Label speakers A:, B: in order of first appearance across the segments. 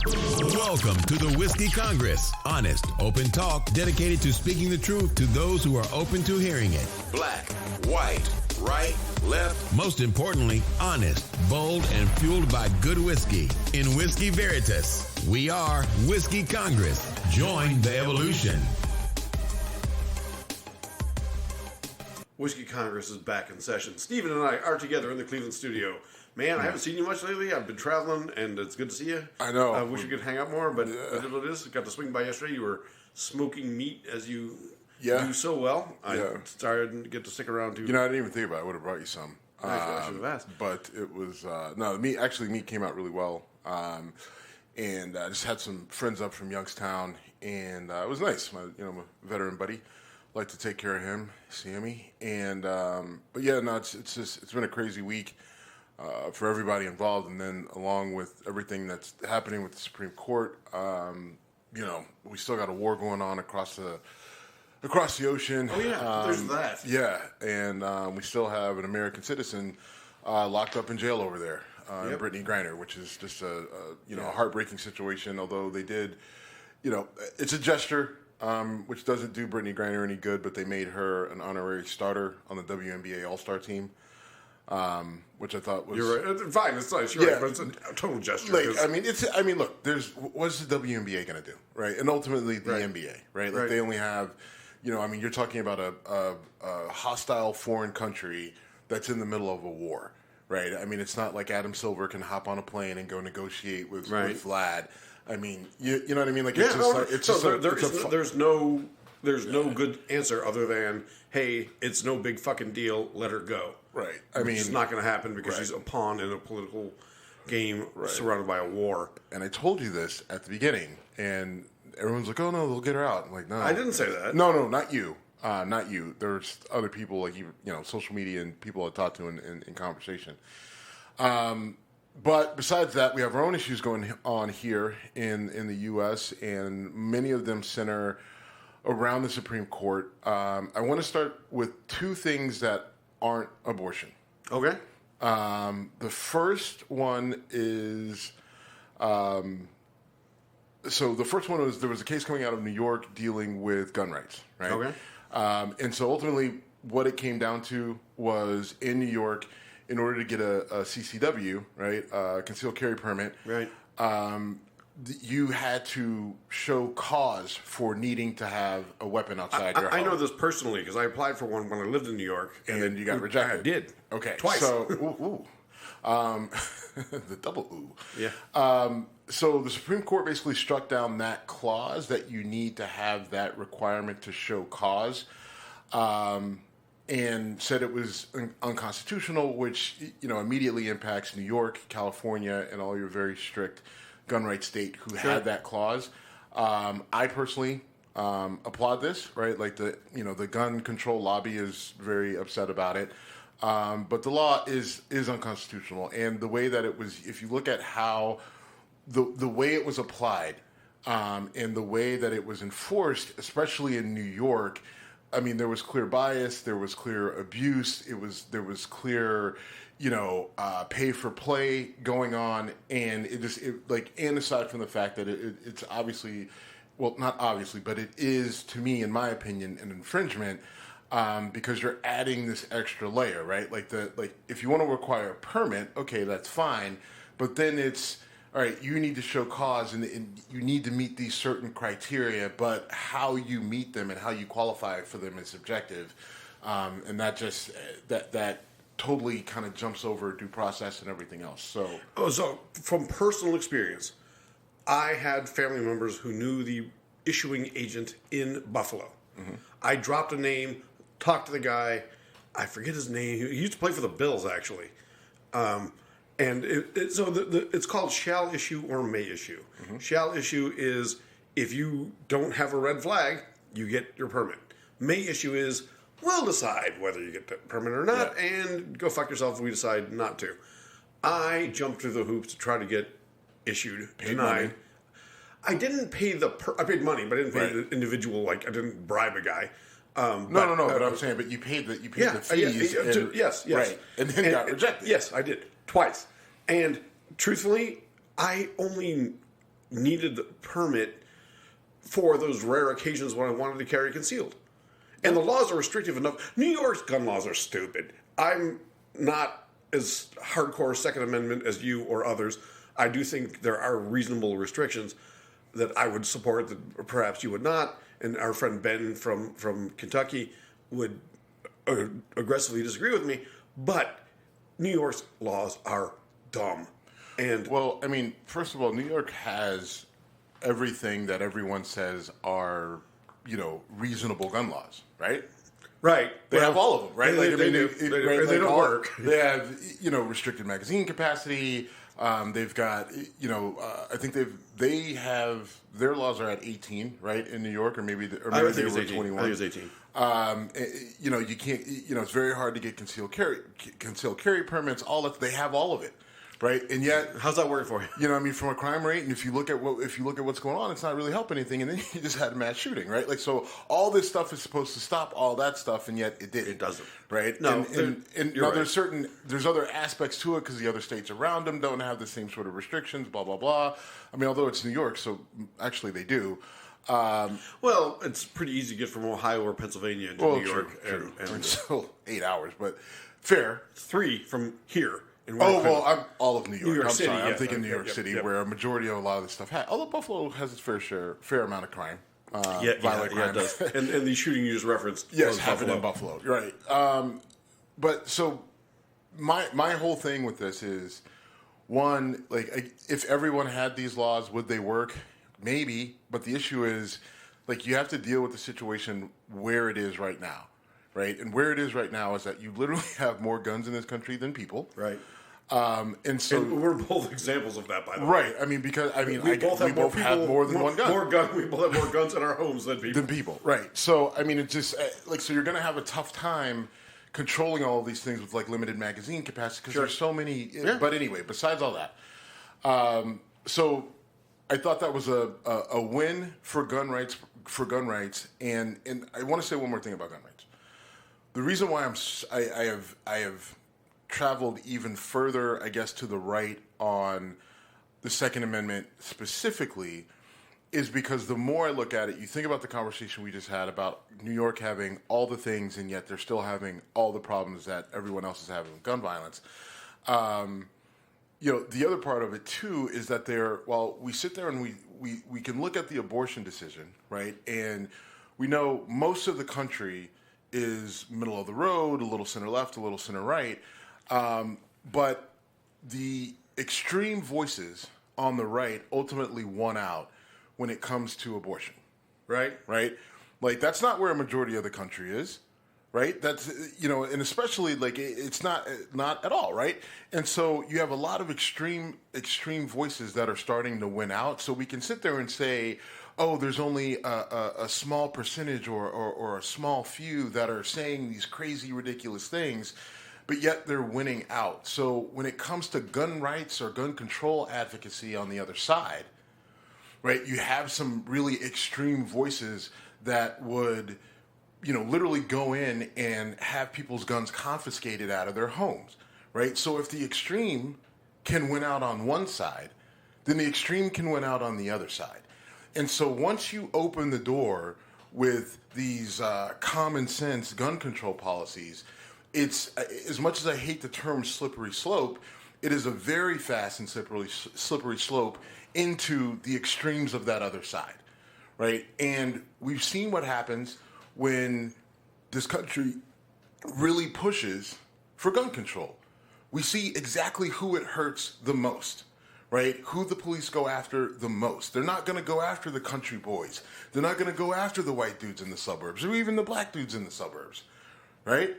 A: Welcome to the Whiskey Congress. Honest, open talk dedicated to speaking the truth to those who are open to hearing it. Black, white, right, left. Most importantly, honest, bold, and fueled by good whiskey. In Whiskey Veritas, we are Whiskey Congress. Join the evolution.
B: Whiskey Congress is back in session. Stephen and I are together in the Cleveland studio. Man, I haven't seen you much lately. I've been traveling, and it's good to see you.
C: I know.
B: I wish we could hang out more, but it is what it is. Got to swing by yesterday. You were smoking meat as you do so well. I started to get to stick around too.
C: You know, I didn't even think about it. I would have brought you some.
B: I should have asked.
C: But it was, meat came out really well. And I just had some friends up from Youngstown, and it was nice. My veteran buddy. Like to take care of him, Sammy. And, it's been a crazy week. For everybody involved, and then along with everything that's happening with the Supreme Court, we still got a war going on across the ocean.
B: Oh yeah, there's that.
C: Yeah, and we still have an American citizen locked up in jail over there, Brittany Griner, which is just a heartbreaking situation. Although they did, it's a gesture. Which doesn't do Brittany Griner any good, but they made her an honorary starter on the WNBA All-Star team. Which I thought was...
B: You're right. Fine, it's nice. You're right, but it's a total gesture.
C: Look, what's the WNBA going to do, right? And ultimately the NBA, right? Like they only have, you're talking about a hostile foreign country that's in the middle of a war, right? I mean, it's not like Adam Silver can hop on a plane and go negotiate with Vlad. I mean, you know what I mean? Like
B: there's no good answer other than, hey, it's no big fucking deal, let her go.
C: Right.
B: It's not going to happen because she's a pawn in a political game surrounded by a war.
C: And I told you this at the beginning, and everyone's like, oh, no, they'll get her out. I'm like, no.
B: I didn't say that.
C: No, not you. Not you. There's other people, like, social media and people I talk to in conversation. But besides that, we have our own issues going on here in the U.S., and many of them center around the Supreme Court. I want to start with two things that aren't abortion.
B: Okay.
C: The first one is, there was a case coming out of New York dealing with gun rights, right?
B: Okay.
C: And so ultimately what it came down to was in New York, in order to get a CCW, right, concealed carry permit,
B: right,
C: you had to show cause for needing to have a weapon outside your house.
B: I know this personally because I applied for one when I lived in New York.
C: And then you got rejected.
B: I did.
C: Okay.
B: Twice.
C: So, the double ooh.
B: Yeah.
C: So the Supreme Court basically struck down that clause that you need to have that requirement to show cause, and said it was unconstitutional, which, immediately impacts New York, California, and all your very strict gun rights state who had that clause. I personally applaud this, right? Like the gun control lobby is very upset about it. But the law is unconstitutional. And the way that it was, if you look at how the way it was applied, and the way that it was enforced, especially in New York, I mean, there was clear bias, there was clear abuse, there was clear, pay for play going on, and and aside from the fact that it's obviously, well, not obviously, but it is, to me, in my opinion, an infringement, because you're adding this extra layer, right? Like if you want to require a permit, okay, that's fine, but then it's, all right, you need to show cause and you need to meet these certain criteria, but how you meet them and how you qualify for them is subjective. And that just, that totally kind of jumps over due process and everything else. So
B: from personal experience, I had family members who knew the issuing agent in Buffalo. Mm-hmm. I dropped a name, talked to the guy. I forget his name. He used to play for the Bills, actually. And it's called shall issue or may issue. Mm-hmm. Shall issue is if you don't have a red flag, you get your permit. May issue is we'll decide whether you get the permit or not, and go fuck yourself if we decide not to. I jumped through the hoops to try to get issued, denied.
C: Money.
B: I didn't pay I paid money, but I didn't pay the individual. I didn't bribe a guy.
C: No. But I'm saying, but you paid the fees.
B: Yes.
C: Right, and then got rejected.
B: Yes, I did twice. And truthfully, I only needed the permit for those rare occasions when I wanted to carry concealed. And the laws are restrictive enough. New York's gun laws are stupid. I'm not as hardcore Second Amendment as you or others. I do think there are reasonable restrictions that I would support that perhaps you would not. And our friend Ben from Kentucky would aggressively disagree with me. But New York's laws are dumb. And
C: well, I mean, first of all, New York has everything that everyone says are, reasonable gun laws, right?
B: Right.
C: They have all of them, right?
B: They don't work.
C: They have, restricted magazine capacity. They've got, I think their laws are at 18, right, in New York, or maybe they were 21.
B: I think it's 18.
C: You can't, it's very hard to get concealed carry permits. They have all of it. Right, and yet,
B: how's that working for you?
C: From a crime rate, and if you look at what's going on, it's not really helping anything. And then you just had a mass shooting, right? Like, so all this stuff is supposed to stop all that stuff, and yet it didn't.
B: It doesn't,
C: right?
B: No,
C: and now right. There's other aspects to it because the other states around them don't have the same sort of restrictions. Blah blah blah. I mean, although it's New York, so actually they do.
B: Well, it's pretty easy to get from Ohio or Pennsylvania to New York,
C: true. And still 8 hours, but fair.
B: 3 from here.
C: I'm all of New York.
B: New York
C: I'm
B: City,
C: sorry.
B: yeah.
C: I'm thinking New York City, where a majority of a lot of this stuff although Buffalo has its fair amount of crime. Violent crime.
B: Yeah, it does. and the shooting you just referenced
C: yes, happened in Buffalo. Right. But so my whole thing with this is, one, like, if everyone had these laws, would they work? Maybe. But the issue is, like, you have to deal with the situation where it is right now. Right. And where it is right now is that you literally have more guns in this country than people.
B: Right.
C: And so
B: we're both examples of that, by the way.
C: Right. I mean, because
B: we both have
C: more than one gun.
B: We both have more guns in our homes than people.
C: Right. So I mean, it's just so you're going to have a tough time controlling all of these things with, like, limited magazine capacity because there's so many. Yeah. But anyway, besides all that, so I thought that was a win for gun rights. And I want to say one more thing about gun rights. The reason why I have traveled even further, I guess, to the right on the Second Amendment specifically, is because the more I look at it, you think about the conversation we just had about New York having all the things, and yet they're still having all the problems that everyone else is having with gun violence. The other part of it too is that we sit there and we can look at the abortion decision, right? And we know most of the country is middle of the road, a little center left, a little center right. But the extreme voices on the right ultimately won out when it comes to abortion. Right? Like, that's not where a majority of the country is. Right? That's, and especially, like, it's not at all, right? And so you have a lot of extreme voices that are starting to win out. So we can sit there and say, oh, there's only a small percentage or a small few that are saying these crazy, ridiculous things, but yet they're winning out. So when it comes to gun rights or gun control advocacy on the other side, right, you have some really extreme voices that would, literally go in and have people's guns confiscated out of their homes, right? So if the extreme can win out on one side, then the extreme can win out on the other side. And so once you open the door with these common sense gun control policies, it's, as much as I hate the term slippery slope, it is a very fast and slippery slope into the extremes of that other side, right? And we've seen what happens when this country really pushes for gun control. We see exactly who it hurts the most. Right? Who the police go after the most. They're not going to go after the country boys. They're not going to go after the white dudes in the suburbs or even the black dudes in the suburbs. Right?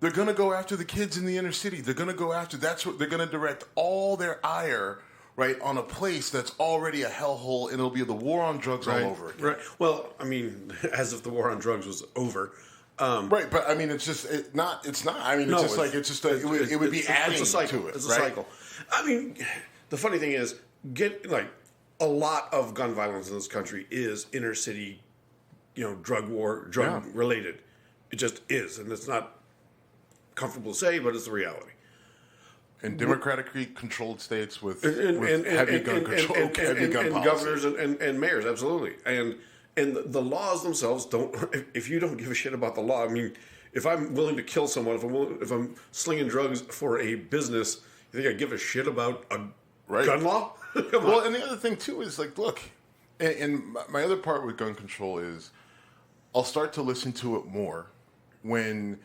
C: They're going to go after the kids in the inner city. They're going to go after, that's what they're going to direct all their ire, right, on a place that's already a hellhole, and it'll be the war on drugs all over again.
B: Right. Well, I mean, as if the war on drugs was over.
C: Right, but I mean, it's not. I mean, it would be adding
B: to it. It's a cycle. I mean, the funny thing is, a lot of gun violence in this country is inner city, drug related. It just is, and it's not comfortable to say, but it's the reality.
C: in democratically controlled states with
B: heavy
C: gun control, heavy gun policy.
B: Governors and mayors, absolutely. And the laws themselves don't. If you don't give a shit about the law, I mean, if I'm willing to kill someone, if I'm slinging drugs for a business, you think I give a shit about a gun law? Come on.
C: Well, and the other thing too is like, look, and my other part with gun control is, I'll start to listen to it more when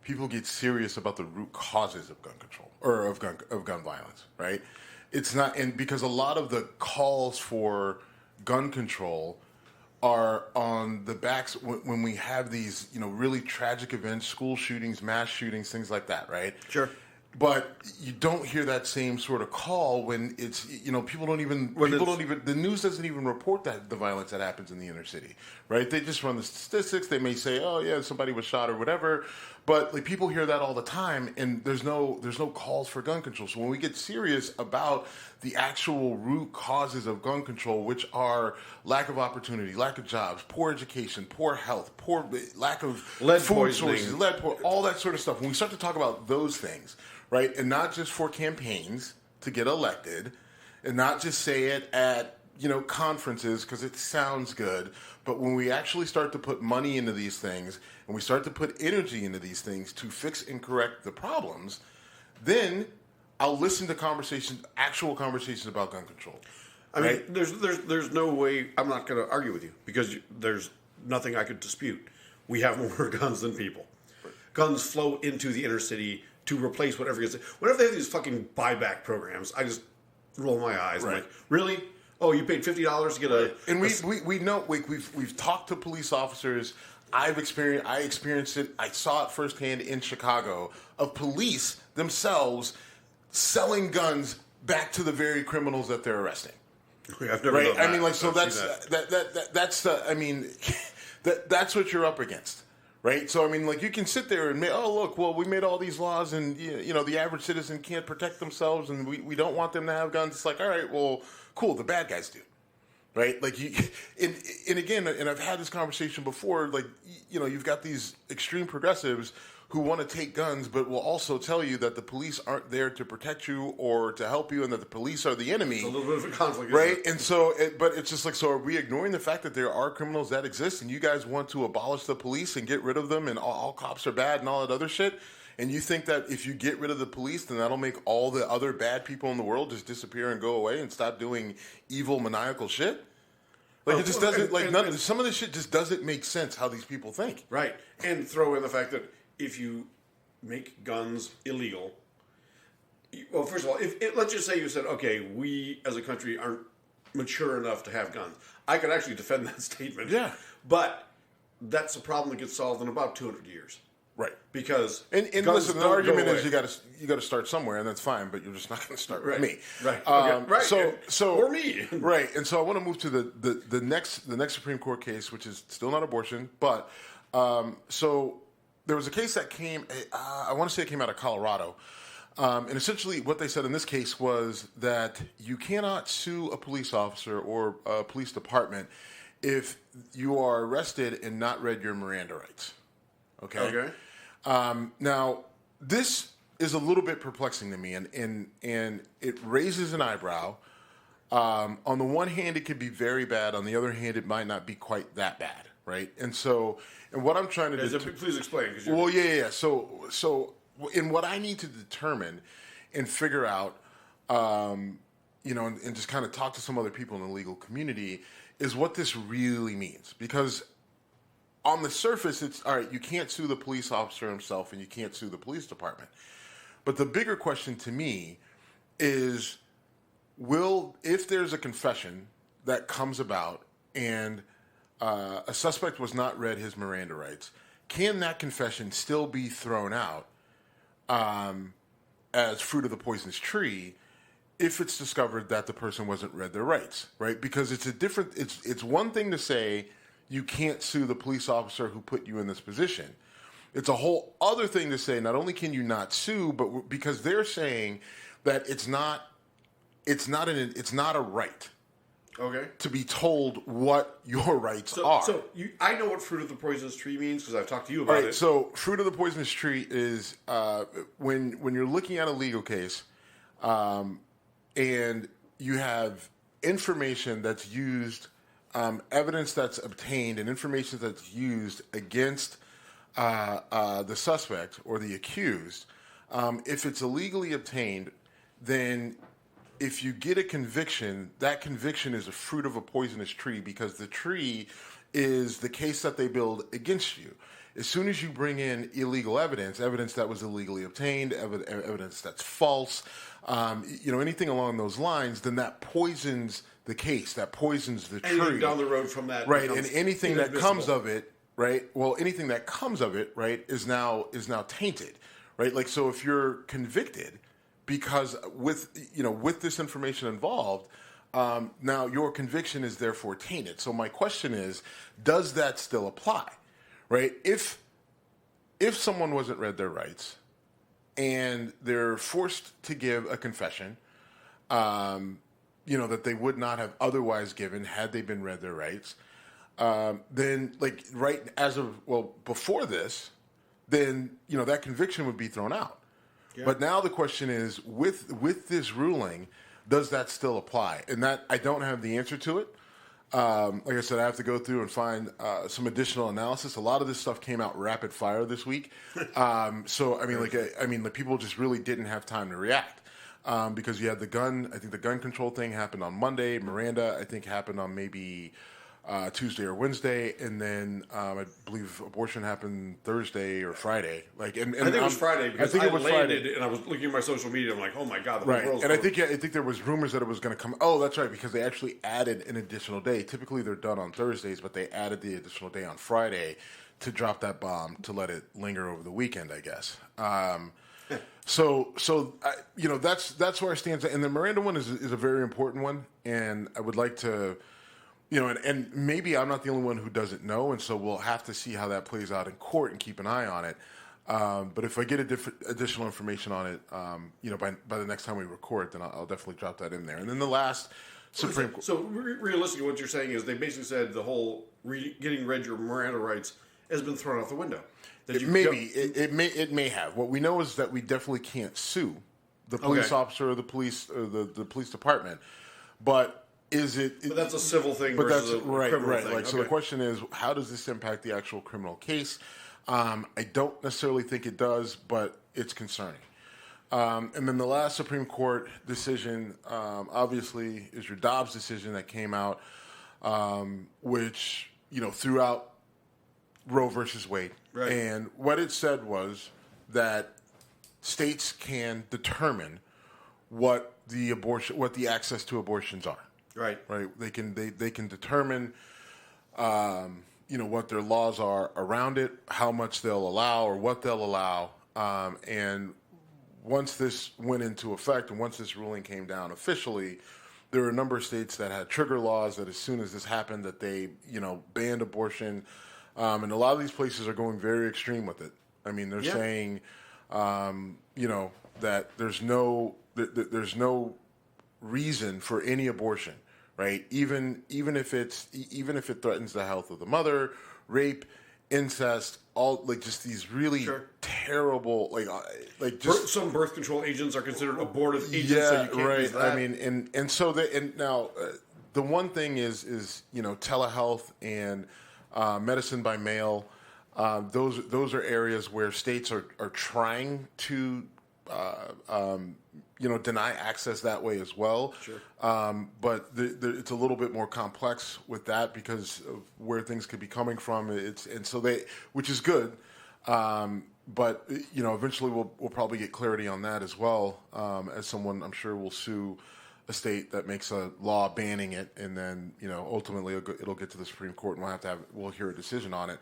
C: people get serious about the root causes of gun control or of gun violence, right? It's not, and because a lot of the calls for gun control are on the backs when we have these, really tragic events, school shootings, mass shootings, things like that, right?
B: Sure.
C: But you don't hear that same sort of call when it's, people don't even, the news doesn't even report that the violence that happens in the inner city, right? They just run the statistics. They may say, oh yeah, somebody was shot or whatever. But like people hear that all the time, and there's no calls for gun control. So when we get serious about the actual root causes of gun control, which are lack of opportunity, lack of jobs, poor education, poor health, lack of
B: lead
C: food
B: poisoning,
C: sources, all that sort of stuff. When we start to talk about those things, right, and not just for campaigns to get elected, and not just say it at conferences because it sounds good, but when we actually start to put money into these things and we start to put energy into these things to fix and correct the problems, then I'll listen to actual conversations about gun control.
B: I mean, there's no way. I'm not going to argue with you because there's nothing I could dispute. We have more guns than people. Right. Guns flow into the inner city to replace whatever gets. Whenever they have these fucking buyback programs, I just roll my eyes.
C: Right.
B: I'm like, really? Oh, you paid $50 to get a...
C: And we know we've talked to police officers. I experienced it. I saw it firsthand in Chicago of police themselves selling guns back to the very criminals that they're arresting.
B: I've never
C: right.
B: done that.
C: I mean, like, so
B: I've
C: that's the. I mean, that's what you're up against. Right, so I mean, like you can sit there and look, well, we made all these laws, and the average citizen can't protect themselves, and we don't want them to have guns. It's like, all right, well, cool, the bad guys do, right? Like and again, and I've had this conversation before. Like you've got these extreme progressives who want to take guns, but will also tell you that the police aren't there to protect you or to help you, and that the police are the enemy.
B: It's a little bit of a conflict,
C: right? And so, but it's just like, so are we ignoring the fact that there are criminals that exist, and you guys want to abolish the police and get rid of them, and all cops are bad and all that other shit? And you think that if you get rid of the police, then that'll make all the other bad people in the world just disappear and go away and stop doing evil, maniacal shit? Like, it just doesn't, some of this shit just doesn't make sense how these people think.
B: Right. And throw in the fact that if you make guns illegal, well, first of all, let's just say you said, okay, we as a country aren't mature enough to have guns. I could actually defend that statement.
C: Yeah.
B: But that's a problem that gets solved in about 200 years.
C: Right.
B: Because
C: and listen, the argument is you got to start somewhere, and that's fine, but you're just not going to start with me.
B: Right. Okay. Right.
C: So
B: or me.
C: Right. And so I want to move to the next Supreme Court case, which is still not abortion, but so there was a case that came, I want to say it came out of Colorado. And essentially what they said in this case was that you cannot sue a police officer or a police department if you are arrested and not read your Miranda rights. Okay? Now, this is a little bit perplexing to me, and it raises an eyebrow. On the one hand, it could be very bad. On the other hand, it might not be quite that bad. Right, and what I'm trying to do.
B: Please explain.
C: Well, yeah. So, in what I need to determine and figure out, and just kind of talk to some other people in the legal community, is what this really means. Because on the surface, it's all right. You can't sue the police officer himself, and you can't sue the police department. But the bigger question to me is, if there's a confession that comes about and a suspect was not read his Miranda rights, can that confession still be thrown out as fruit of the poisonous tree if it's discovered that the person wasn't read their rights, right? Because it's one thing to say you can't sue the police officer who put you in this position. It's a whole other thing to say not only can you not sue, but because they're saying that it's not a right.
B: Okay.
C: To be told what your rights are.
B: So I know what fruit of the poisonous tree means because I've talked to you about it.
C: So fruit of the poisonous tree is when you're looking at a legal case and you have information that's used, evidence that's obtained, and information that's used against the suspect or the accused. If it's illegally obtained, then if you get a conviction, that conviction is a fruit of a poisonous tree, because the tree is the case that they build against you. As soon as you bring in illegal evidence, evidence that was illegally obtained, evidence that's false, anything along those lines, then that poisons the case, that poisons the tree.
B: Anything down the road from that,
C: right? And anything that comes of it, right? Well, anything that comes of it, right, is now tainted, right? Like, so if you're convicted, because with this information involved, now your conviction is therefore tainted. So my question is, does that still apply? Right? If someone wasn't read their rights and they're forced to give a confession, that they would not have otherwise given had they been read their rights, then before this, then that conviction would be thrown out. Yeah. But now the question is, with this ruling, does that still apply? And that I don't have the answer to it. Like I said, I have to go through and find some additional analysis. A lot of this stuff came out rapid fire this week, so people just really didn't have time to react because you had the gun. I think the gun control thing happened on Monday. Miranda, I think, happened on maybe Tuesday or Wednesday, and then I believe abortion happened Thursday or Friday. I think
B: it was Friday because I landed and I was looking at my social media. I'm like, oh my god, the whole world's
C: and I think there was rumors that it was going to come. Oh, that's right, because they actually added an additional day. Typically, they're done on Thursdays, but they added the additional day on Friday to drop that bomb to let it linger over the weekend, I guess. So that's where I stand. And the Miranda one is a very important one, and I would like to. And maybe I'm not the only one who doesn't know, and so we'll have to see how that plays out in court and keep an eye on it. But if I get additional information on it, by the next time we record, then I'll definitely drop that in there. And then the last Supreme Court.
B: So realistically, what you're saying is they basically said the whole getting read your Miranda rights has been thrown out the window.
C: It may have. What we know is that we definitely can't sue the police officer or the police department, but.
B: But that's a civil thing versus a criminal thing.
C: So the question is, how does this impact the actual criminal case? I don't necessarily think it does, but it's concerning. And then the last Supreme Court decision, obviously, is your Dobbs decision that came out, which threw out Roe versus Wade. Right. And what it said was that states can determine what the access to abortions are.
B: Right.
C: They can determine, what their laws are around it, how much they'll allow or what they'll allow, and once this went into effect and once this ruling came down officially, there were a number of states that had trigger laws that as soon as this happened that they banned abortion, and a lot of these places are going very extreme with it. I mean, they're saying, that there's no reason for any abortion. Right, even if it threatens the health of the mother, rape, incest, all just these really terrible
B: some birth control agents are considered abortive agents.
C: Yeah,
B: so you can't
C: right.
B: use that.
C: I mean, now the one thing is telehealth and medicine by mail. Those are areas where states are trying to. Deny access that way as well. Sure. But it's a little bit more complex with that because of where things could be coming from. Which is good. But eventually we'll probably get clarity on that as well. As someone I'm sure will sue a state that makes a law banning it, and then ultimately it'll get to the Supreme Court, and we'll hear a decision on it.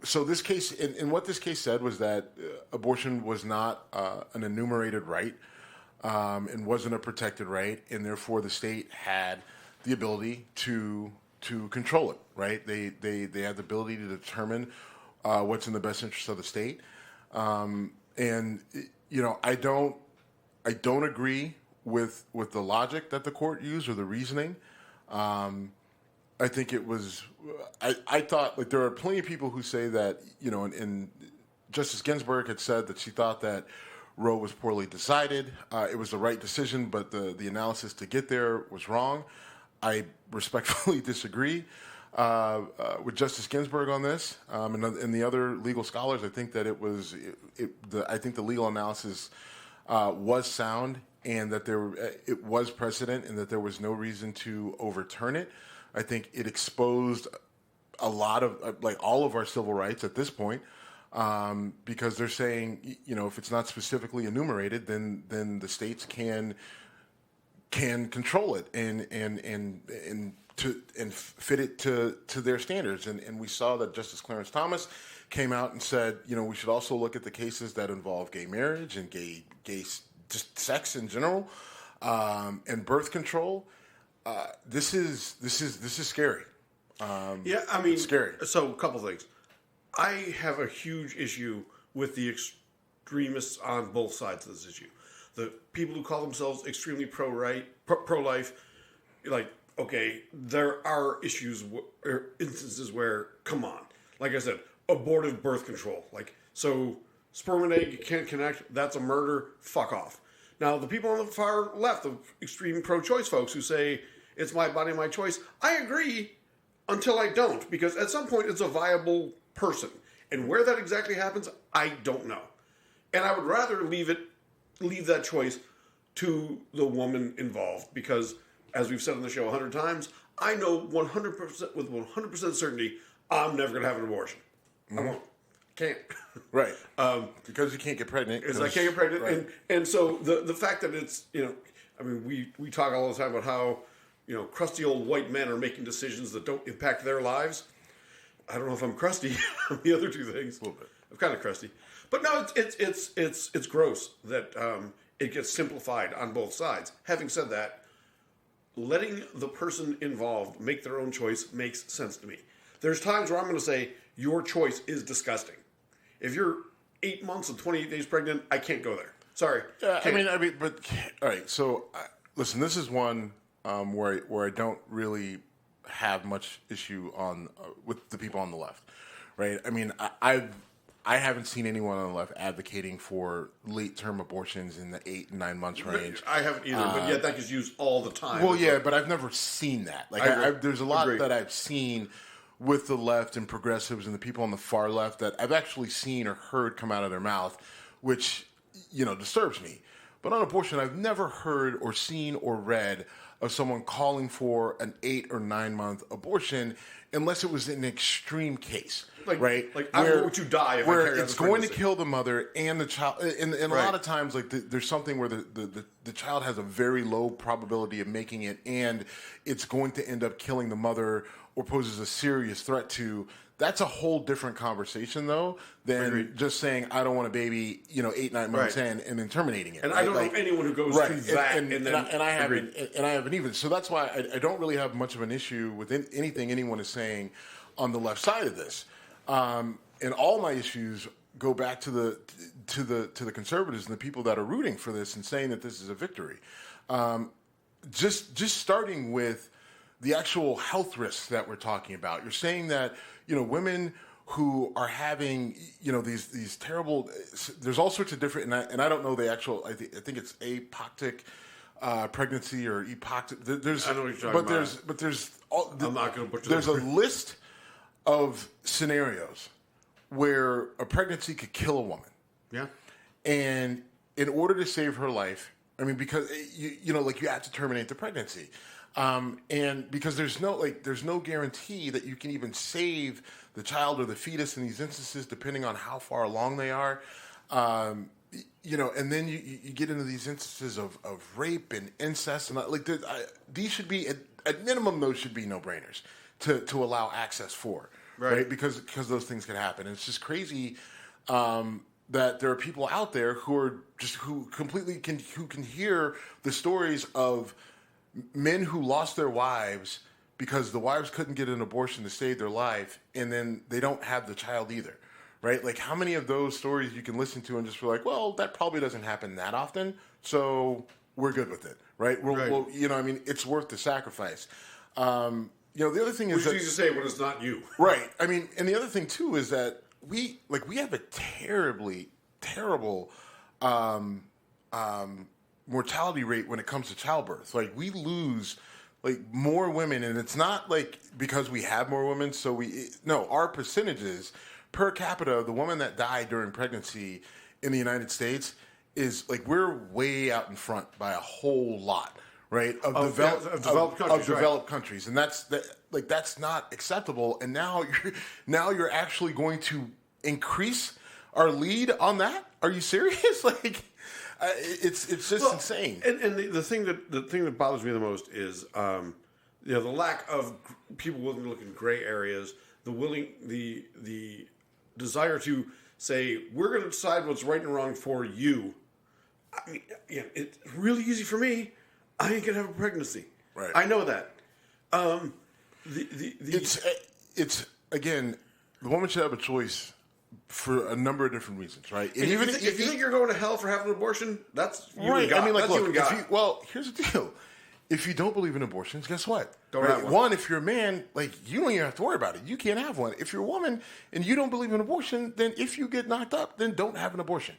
C: So this case, and what this case said was that abortion was not an enumerated right and wasn't a protected right, and therefore the state had the ability to control it. Right? They had the ability to determine what's in the best interest of the state, and I don't agree with the logic that the court used or the reasoning. I think it was. I thought there are plenty of people who say that and Justice Ginsburg had said that she thought that Roe was poorly decided. It was the right decision, but the analysis to get there was wrong. I respectfully disagree with Justice Ginsburg on this and the other legal scholars. I think that I think the legal analysis was sound, and that it was precedent, and that there was no reason to overturn it. I think it exposed a lot of all of our civil rights at this point, because they're saying, if it's not specifically enumerated, then the states can control it and fit it to their standards. And we saw that Justice Clarence Thomas came out and said, we should also look at the cases that involve gay marriage and gay just sex in general, and birth control. This is scary.
B: It's
C: scary.
B: So, a couple things. I have a huge issue with the extremists on both sides of this issue. The people who call themselves extremely pro-life, okay, there are issues or instances where, come on, like I said, abortive birth control. So sperm and egg can't connect, that's a murder, fuck off. Now, the people on the far left, the extreme pro-choice folks who say, it's my body, my choice, I agree until I don't, because at some point it's a viable person. And where that exactly happens, I don't know. And I would rather leave that choice to the woman involved, because, as we've said on the show 100 times, I know 100% with 100% certainty I'm never going to have an abortion. I won't. Can't.
C: Right. Because you can't get pregnant.
B: Because I can't get pregnant.
C: Right.
B: And so the fact that it's, we talk all the time about how, crusty old white men are making decisions that don't impact their lives. I don't know if I'm crusty on the other two things.
C: A little bit.
B: I'm kind of crusty. But no, it's gross that it gets simplified on both sides. Having said that, letting the person involved make their own choice makes sense to me. There's times where I'm going to say, your choice is disgusting. If you're 8 months and 28 days pregnant, I can't go there. Sorry.
C: Yeah, but all right. So, listen, this is one where I don't really have much issue with the people on the left, right? I mean, I haven't seen anyone on the left advocating for late-term abortions in the 8 and 9 months range.
B: I haven't either, but yet that gets used all the time.
C: Well, yeah, but I've never seen that. There's a lot that I've seen with the left and progressives and the people on the far left that I've actually seen or heard come out of their mouth, which, disturbs me. But on abortion, I've never heard or seen or read of someone calling for an 8 or 9 month abortion unless it was an extreme case, right?
B: I'm going to die if I carry out
C: it's going to kill the mother and the child. And a lot of times, there's something where the child has a very low probability of making it, and it's going to end up killing the mother or poses a serious threat to. That's a whole different conversation, though, than just saying, I don't want a baby, 8, 9 months in and then terminating it.
B: And I don't know anyone who goes through that.
C: And I haven't even. So that's why I don't really have much of an issue with anything anyone is saying on the left side of this. And all my issues go back to the conservatives and the people that are rooting for this and saying that this is a victory. Just starting with the actual health risks that we're talking about. You're saying that, women who are having, these terrible, there's all sorts of different, and I don't know the actual, I think it's apoptic pregnancy or epoctic.
B: I know what you're talking about.
C: But there's,
B: I'm not going to butcher
C: there's a list of scenarios where a pregnancy could kill a woman. Yeah. And in order to save her life, because, you have to terminate the pregnancy. And because there's no guarantee that you can even save the child or the fetus in these instances, depending on how far along they are. And then you get into these instances of rape and incest, and these should be at minimum, those should be no-brainers to allow access for, right? Because those things can happen. And it's just crazy that there are people out there who can hear the stories of men who lost their wives because the wives couldn't get an abortion to save their life, and then they don't have the child either, right? How many of those stories you can listen to and just feel like, well, that probably doesn't happen that often, so we're good with it, right? It's worth the sacrifice. The other thing is
B: that... Which is to say when it's not you.
C: Right. And the other thing, too, is that we have a terrible mortality rate when it comes to childbirth. Like, we lose like more women, and it's not like because we have more women. So our percentages per capita, the woman that died during pregnancy in the United States is like, we're way out in front by a whole lot, right? Of developed countries, and that's not acceptable. And now you're actually going to increase our lead on that? Are you serious? Like, it's just insane.
B: And the thing that bothers me the most is the lack of people willing to look in gray areas, the desire to say, we're going to decide what's right and wrong for you. I mean, it's really easy for me. I ain't gonna have a pregnancy.
C: Right.
B: I know that.
C: It's again, the woman should have a choice for a number of different reasons, right? And
B: even if you think you're going to hell for having an abortion, that's you
C: right.
B: And God.
C: I mean, like,
B: that's
C: look, here's the deal. If you don't believe in abortions, guess what?
B: Don't have one.
C: One, if you're a man, like, you don't even have to worry about it. You can't have one. If you're a woman and you don't believe in abortion, then if you get knocked up, then don't have an abortion,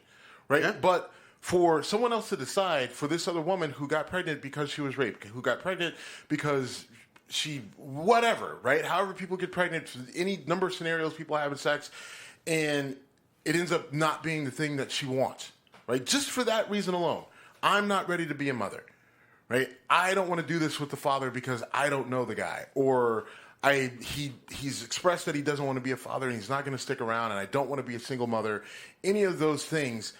C: right?
B: Yeah.
C: But for someone else to decide, for this other woman who got pregnant because she was raped, who got pregnant because she, whatever, right? However people get pregnant, any number of scenarios people having sex, and it ends up not being the thing that she wants, right? Just for that reason alone, I'm not ready to be a mother. Right, I don't want to do this with the father because I don't know the guy, or he's expressed that he doesn't want to be a father and he's not going to stick around, and I don't want to be a single mother. Any of those things,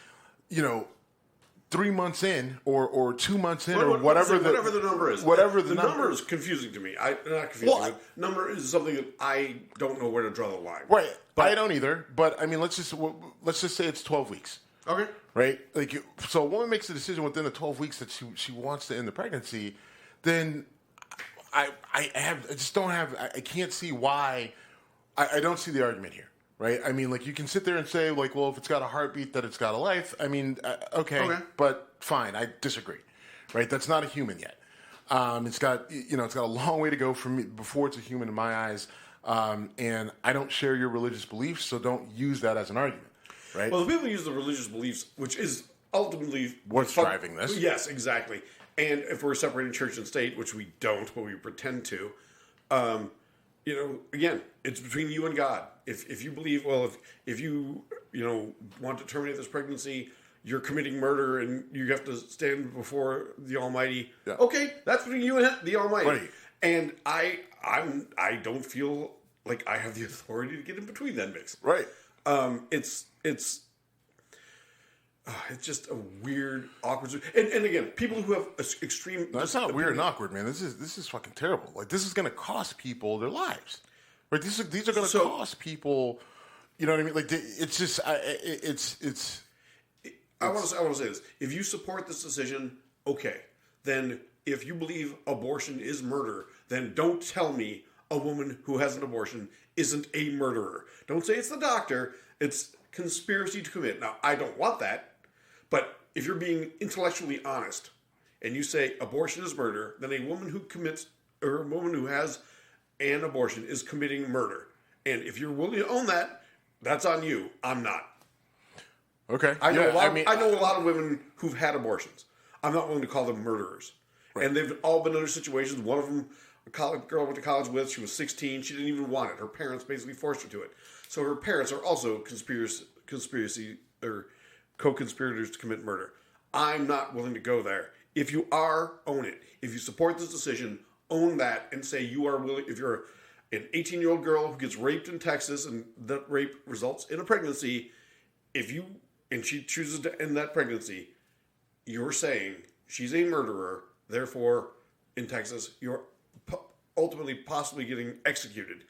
C: 3 months in or 2 months in or whatever the number is.
B: Whatever the number is confusing to me. Not confusing. Number is something that I don't know where to draw the line.
C: Right, but I don't either. But I mean, let's just say it's 12 weeks.
B: Okay.
C: Right? Like, so a woman makes a decision within the 12 weeks that she wants to end the pregnancy, then I can't see why. I don't see the argument here. Right? I mean, like, you can sit there and say, like, well, if it's got a heartbeat, that it's got a life. I mean, okay, but fine. I disagree. Right? That's not a human yet. It's got a long way to go for me before it's a human in my eyes. And I don't share your religious beliefs, so don't use that as an argument. Right?
B: Well, the people use the religious beliefs, which is ultimately
C: what's driving this.
B: Yes, exactly. And if we're separating church and state, which we don't, but we pretend to, again, it's between you and God. If you believe, well, if you want to terminate this pregnancy, you're committing murder and you have to stand before the Almighty. Yeah. Okay, that's between you and the Almighty. Right. And I don't feel like I have the authority to get in between that mix.
C: Right.
B: It's just a weird, awkward. And again, people who have extreme.
C: No, that's not weird and awkward, man. This is fucking terrible. Like, this is going to cost people their lives. Right? These are going to cost people. You know what I mean? Like, it's just it's.
B: I want to say this. If you support this decision, okay. Then if you believe abortion is murder, then don't tell me a woman who has an abortion isn't a murderer. Don't say it's the doctor. It's conspiracy to commit. Now, I don't want that, but if you're being intellectually honest and you say abortion is murder, then a woman who has an abortion is committing murder. And if you're willing to own that, that's on you. I'm not.
C: Okay.
B: I know a lot of women who've had abortions. I'm not willing to call them murderers. Right. And they've all been in other situations. One of them, a girl I went to college with, she was 16. She didn't even want it. Her parents basically forced her to it. So her parents are also conspiracy or co-conspirators to commit murder. I'm not willing to go there. If you are, own it. If you support this decision, own that and say you are willing. If you're an 18-year-old girl who gets raped in Texas and that rape results in a pregnancy, and she chooses to end that pregnancy, you're saying she's a murderer. Therefore, in Texas, you're ultimately possibly getting executed.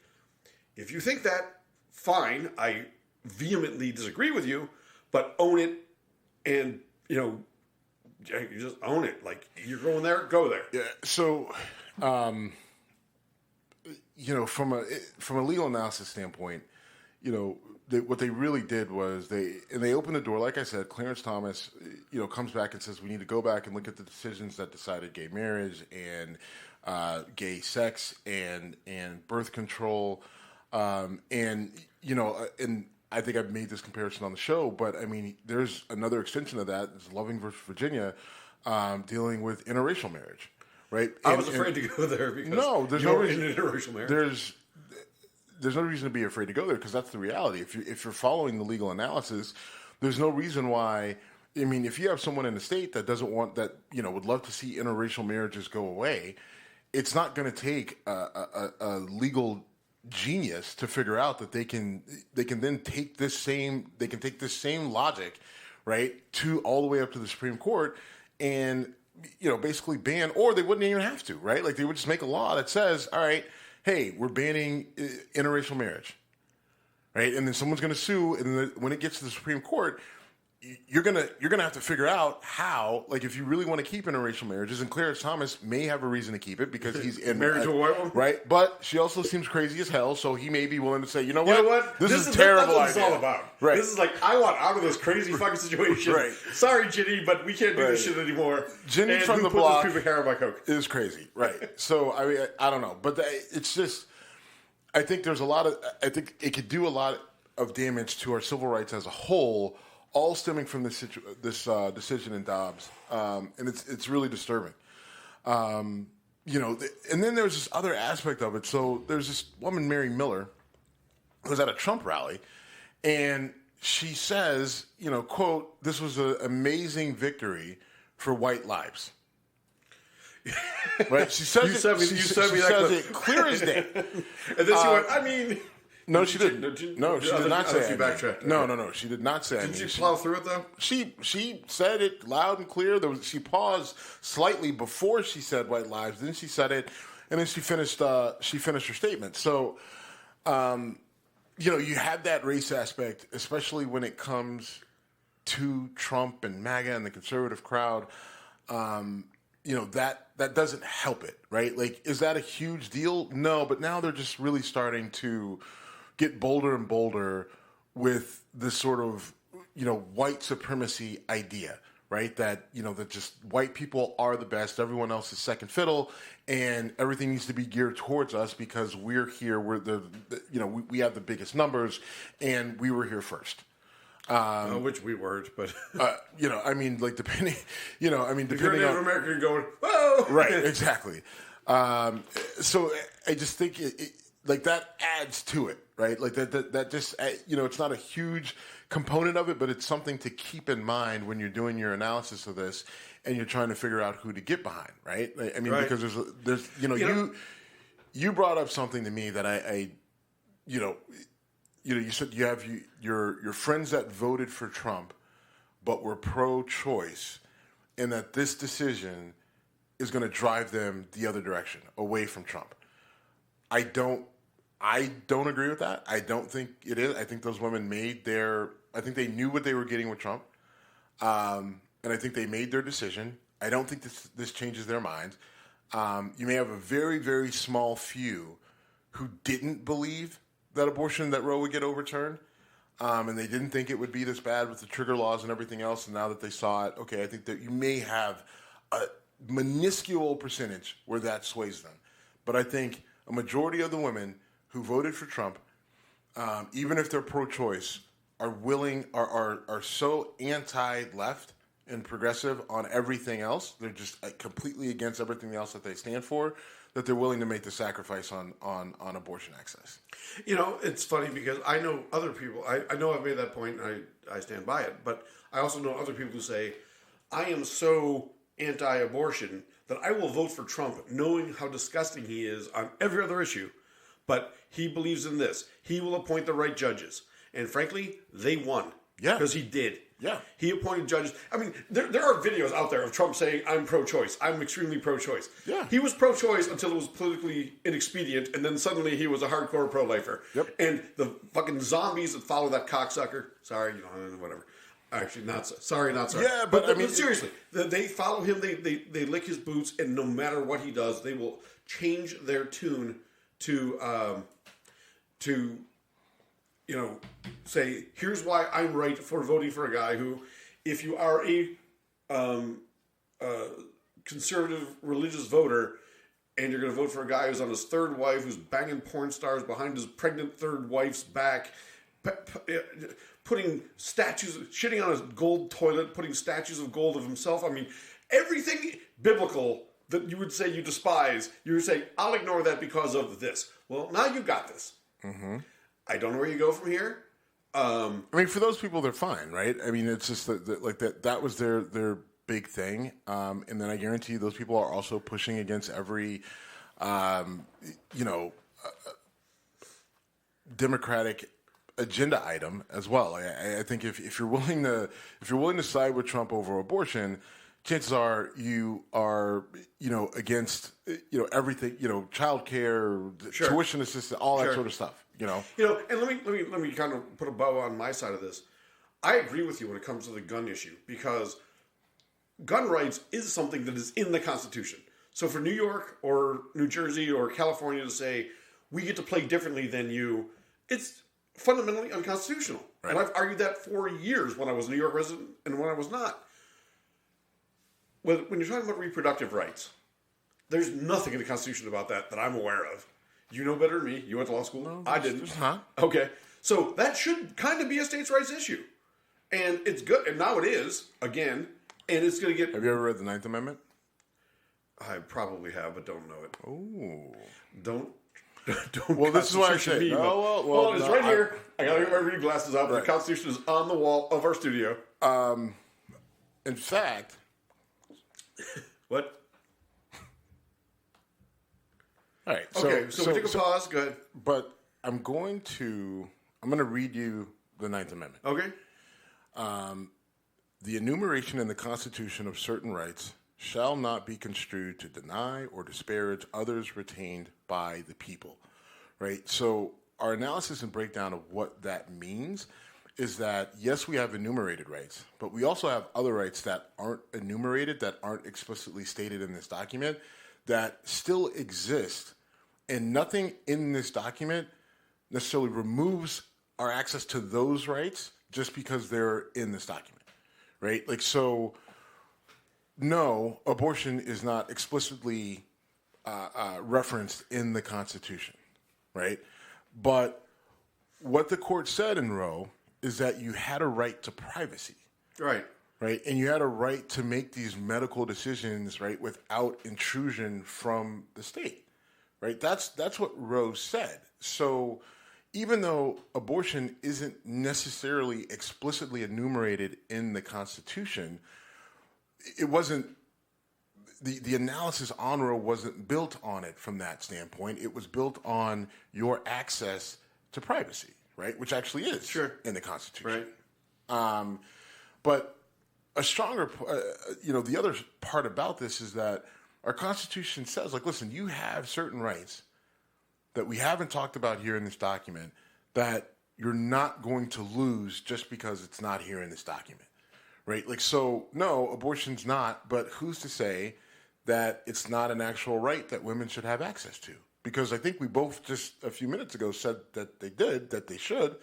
B: If you think that, fine. I vehemently disagree with you, but own it, and you just own it. Like, you're going there, go there.
C: Yeah. So, from a legal analysis standpoint, what they really did was they opened the door. Like I said, Clarence Thomas, comes back and says we need to go back and look at the decisions that decided gay marriage and gay sex and birth control, and I think I've made this comparison on the show, but I mean, there's another extension of that. It's Loving versus Virginia, dealing with interracial marriage, right?
B: I was afraid to go there because
C: there's
B: you're
C: no reason,
B: in interracial marriage.
C: There's no reason to be afraid to go there because that's the reality. If you're following the legal analysis, there's no reason why. I mean, if you have someone in the state that doesn't want that, would love to see interracial marriages go away, it's not going to take a legal genius to figure out that they can then take this same logic, right, to all the way up to the Supreme Court and basically ban, or they wouldn't even have to, right? Like they would just make a law that says, all right, hey, we're banning interracial marriage, right? And then someone's going to sue, and then when it gets to the Supreme Court, you're gonna have to figure out how, like, if you really want to keep interracial marriages, and Clarence Thomas may have a reason to keep it because he's
B: married to a white woman,
C: right? But she also seems crazy as hell, so he may be willing to say, you know what? This is a
B: That's
C: terrible
B: what
C: idea.
B: it's all about.
C: Right.
B: This is like, I want out of this crazy fucking situation.
C: Right.
B: Sorry, Ginny, but we can't do this shit anymore.
C: Ginny
B: and
C: from
B: who
C: the
B: put
C: block
B: this pubic hair on my coke
C: is crazy, right? So I mean, I don't know, but it's just, I think I think it could do a lot of damage to our civil rights as a whole, all stemming from this decision in Dobbs, and it's really disturbing. And then there's this other aspect of it. So there's this woman, Mary Miller, who was at a Trump rally, and she says, quote, "This was an amazing victory for white lives." Right? She says
B: You sent me that clip.
C: it clear as day.
B: And then she went, I mean...
C: No, she didn't. No, she did not say
B: it.
C: Backtracked. No, she did not say it.
B: Did she plow through it, though?
C: She said it loud and clear. She paused slightly before she said white lives. Then she said it, and then she finished her statement. So, you have that race aspect, especially when it comes to Trump and MAGA and the conservative crowd. That doesn't help it, right? Like, is that a huge deal? No, but now they're just really starting to get bolder and bolder with this sort of, white supremacy idea, right? That, that just white people are the best, everyone else is second fiddle, and everything needs to be geared towards us because we're here, we're we have the biggest numbers, and we were here first.
B: Which we weren't, but
C: depending,
B: if you're a
C: depending
B: Native
C: on
B: American, you're going, whoa,
C: right, exactly. So I just think it like that adds to it, right? Like that just it's not a huge component of it, but it's something to keep in mind when you're doing your analysis of this and you're trying to figure out who to get behind, right? I mean,
B: right.
C: because there's you brought up something to me that I you said you have your friends that voted for Trump, but were pro-choice, and that this decision is going to drive them the other direction, away from Trump. I don't agree with that. I don't think it is. I think those women I think they knew what they were getting with Trump, and I think they made their decision. I don't think this changes their minds. You may have a very, very small few who didn't believe that Roe would get overturned, and they didn't think it would be this bad with the trigger laws and everything else, and now that they saw it, okay, I think that you may have a minuscule percentage where that sways them. But I think a majority of the women who voted for Trump, even if they're pro-choice, are so anti-left and progressive on everything else. They're just completely against everything else that they stand for, that they're willing to make the sacrifice on abortion access.
B: It's funny because I know other people. I know I've made that point, and I stand by it. But I also know other people who say, I am so anti-abortion that I will vote for Trump knowing how disgusting he is on every other issue. But he believes in this. He will appoint the right judges. And frankly, they won.
C: Yeah.
B: Because he did.
C: Yeah.
B: He appointed judges. I mean, there are videos out there of Trump saying, I'm pro-choice. I'm extremely pro-choice.
C: Yeah.
B: He was pro-choice until it was politically inexpedient, and then suddenly he was a hardcore pro-lifer.
C: Yep.
B: And the fucking zombies that follow that cocksucker, sorry, whatever. Actually, not sorry, not sorry.
C: Yeah, but I mean,
B: seriously, they follow him, they lick his boots, and no matter what he does, they will change their tune to say, here's why I'm right for voting for a guy who, if you are a conservative religious voter and you're going to vote for a guy who's on his third wife, who's banging porn stars behind his pregnant third wife's back, putting statues, shitting on his gold toilet, putting statues of gold of himself. I mean, everything biblical that you would say you despise, you would say, I'll ignore that because of this. Well, now you got this. Mm-hmm. I don't know where you go from here.
C: I mean, for those people, they're fine, right? I mean, it's just that was their big thing. And then I guarantee you those people are also pushing against every, Democratic agenda item as well. I think if you're willing to side with Trump over abortion, chances are you are against everything, child care,
B: sure.
C: tuition assistance, all that sort of stuff.
B: And let me kind of put a bow on my side of this. I agree with you when it comes to the gun issue, because gun rights is something that is in the Constitution. So for New York or New Jersey or California to say we get to play differently than you, it's fundamentally unconstitutional. Right. And I've argued that for years when I was a New York resident and when I was not. When you're talking about reproductive rights, there's nothing in the Constitution about that I'm aware of. You know better than me. You went to law school.
C: No,
B: I didn't.
C: Huh?
B: Okay. So that should kind of be a states' rights issue. And it's good. And now it is, again. And it's going to get...
C: Have you ever read the Ninth Amendment?
B: I probably have, but don't know it.
C: Oh.
B: Don't.
C: Well, this is why I say...
B: Me, well, it's right here. I got to get my reading glasses out. Right. The Constitution is on the wall of our studio.
C: In fact...
B: What?
C: All right.
B: Okay, so we take a pause. Go ahead.
C: But I'm going to read you the Ninth Amendment.
B: Okay.
C: The enumeration in the Constitution of certain rights shall not be construed to deny or disparage others retained by the people. Right? So our analysis and breakdown of what that means is that, yes, we have enumerated rights, but we also have other rights that aren't enumerated, that aren't explicitly stated in this document, that still exist. And nothing in this document necessarily removes our access to those rights just because they're in this document, right? Like, so, no, abortion is not explicitly referenced in the Constitution, right? But what the court said in Roe is that you had a right to privacy.
B: Right.
C: Right? And you had a right to make these medical decisions, right, without intrusion from the state. Right? That's what Roe said. So even though abortion isn't necessarily explicitly enumerated in the Constitution, it wasn't the analysis on Roe wasn't built on it from that standpoint. It was built on your access to privacy, right? Which actually is in the Constitution.
B: Right.
C: But a stronger, the other part about this is that our Constitution says, like, listen, you have certain rights that we haven't talked about here in this document that you're not going to lose just because it's not here in this document, right? Like, so, no, abortion's not, but who's to say that it's not an actual right that women should have access to? Because I think we both just a few minutes ago said that they did, that they should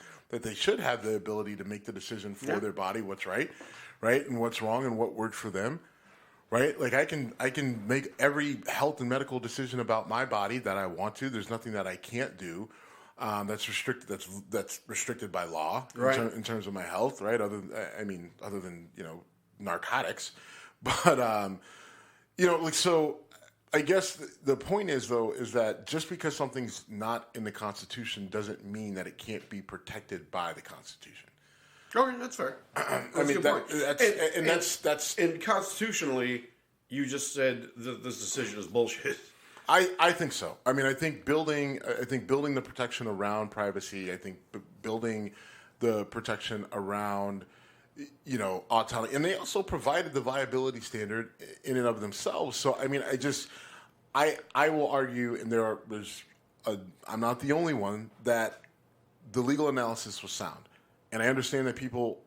C: have the ability to make the decision for their body, what's right, and what's wrong and what worked for them. Right? Like I can make every health and medical decision about my body that I want to. There's nothing that I can't do that's restricted. That's restricted by law in terms of my health. Right? Other than narcotics, but so I guess the point is that just because something's not in the Constitution doesn't mean that it can't be protected by the Constitution.
B: Okay, that's fair. And constitutionally, you just said that this decision is bullshit.
C: I think so. I mean, I think building the protection around privacy. I think building the protection around autonomy, and they also provided the viability standard in and of themselves. So I mean, I will argue, and I'm not the only one, that the legal analysis was sound. And I understand that people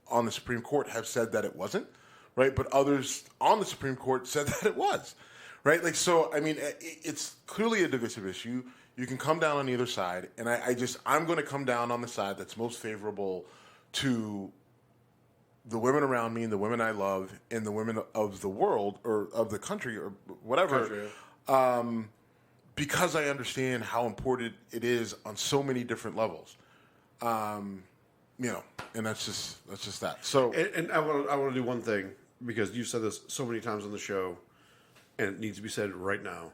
C: on the Supreme Court have said that it wasn't, right? But others on the Supreme Court said that it was, right? Like, so, I mean, it's clearly a divisive issue. You can come down on either side. And I'm going to come down on the side that's most favorable to the women around me and the women I love and the women of the world or of the country or whatever. Because I understand how important it is on so many different levels. And that's just that. So,
B: and I want to do one thing, because you've said this so many times on the show, and it needs to be said right now.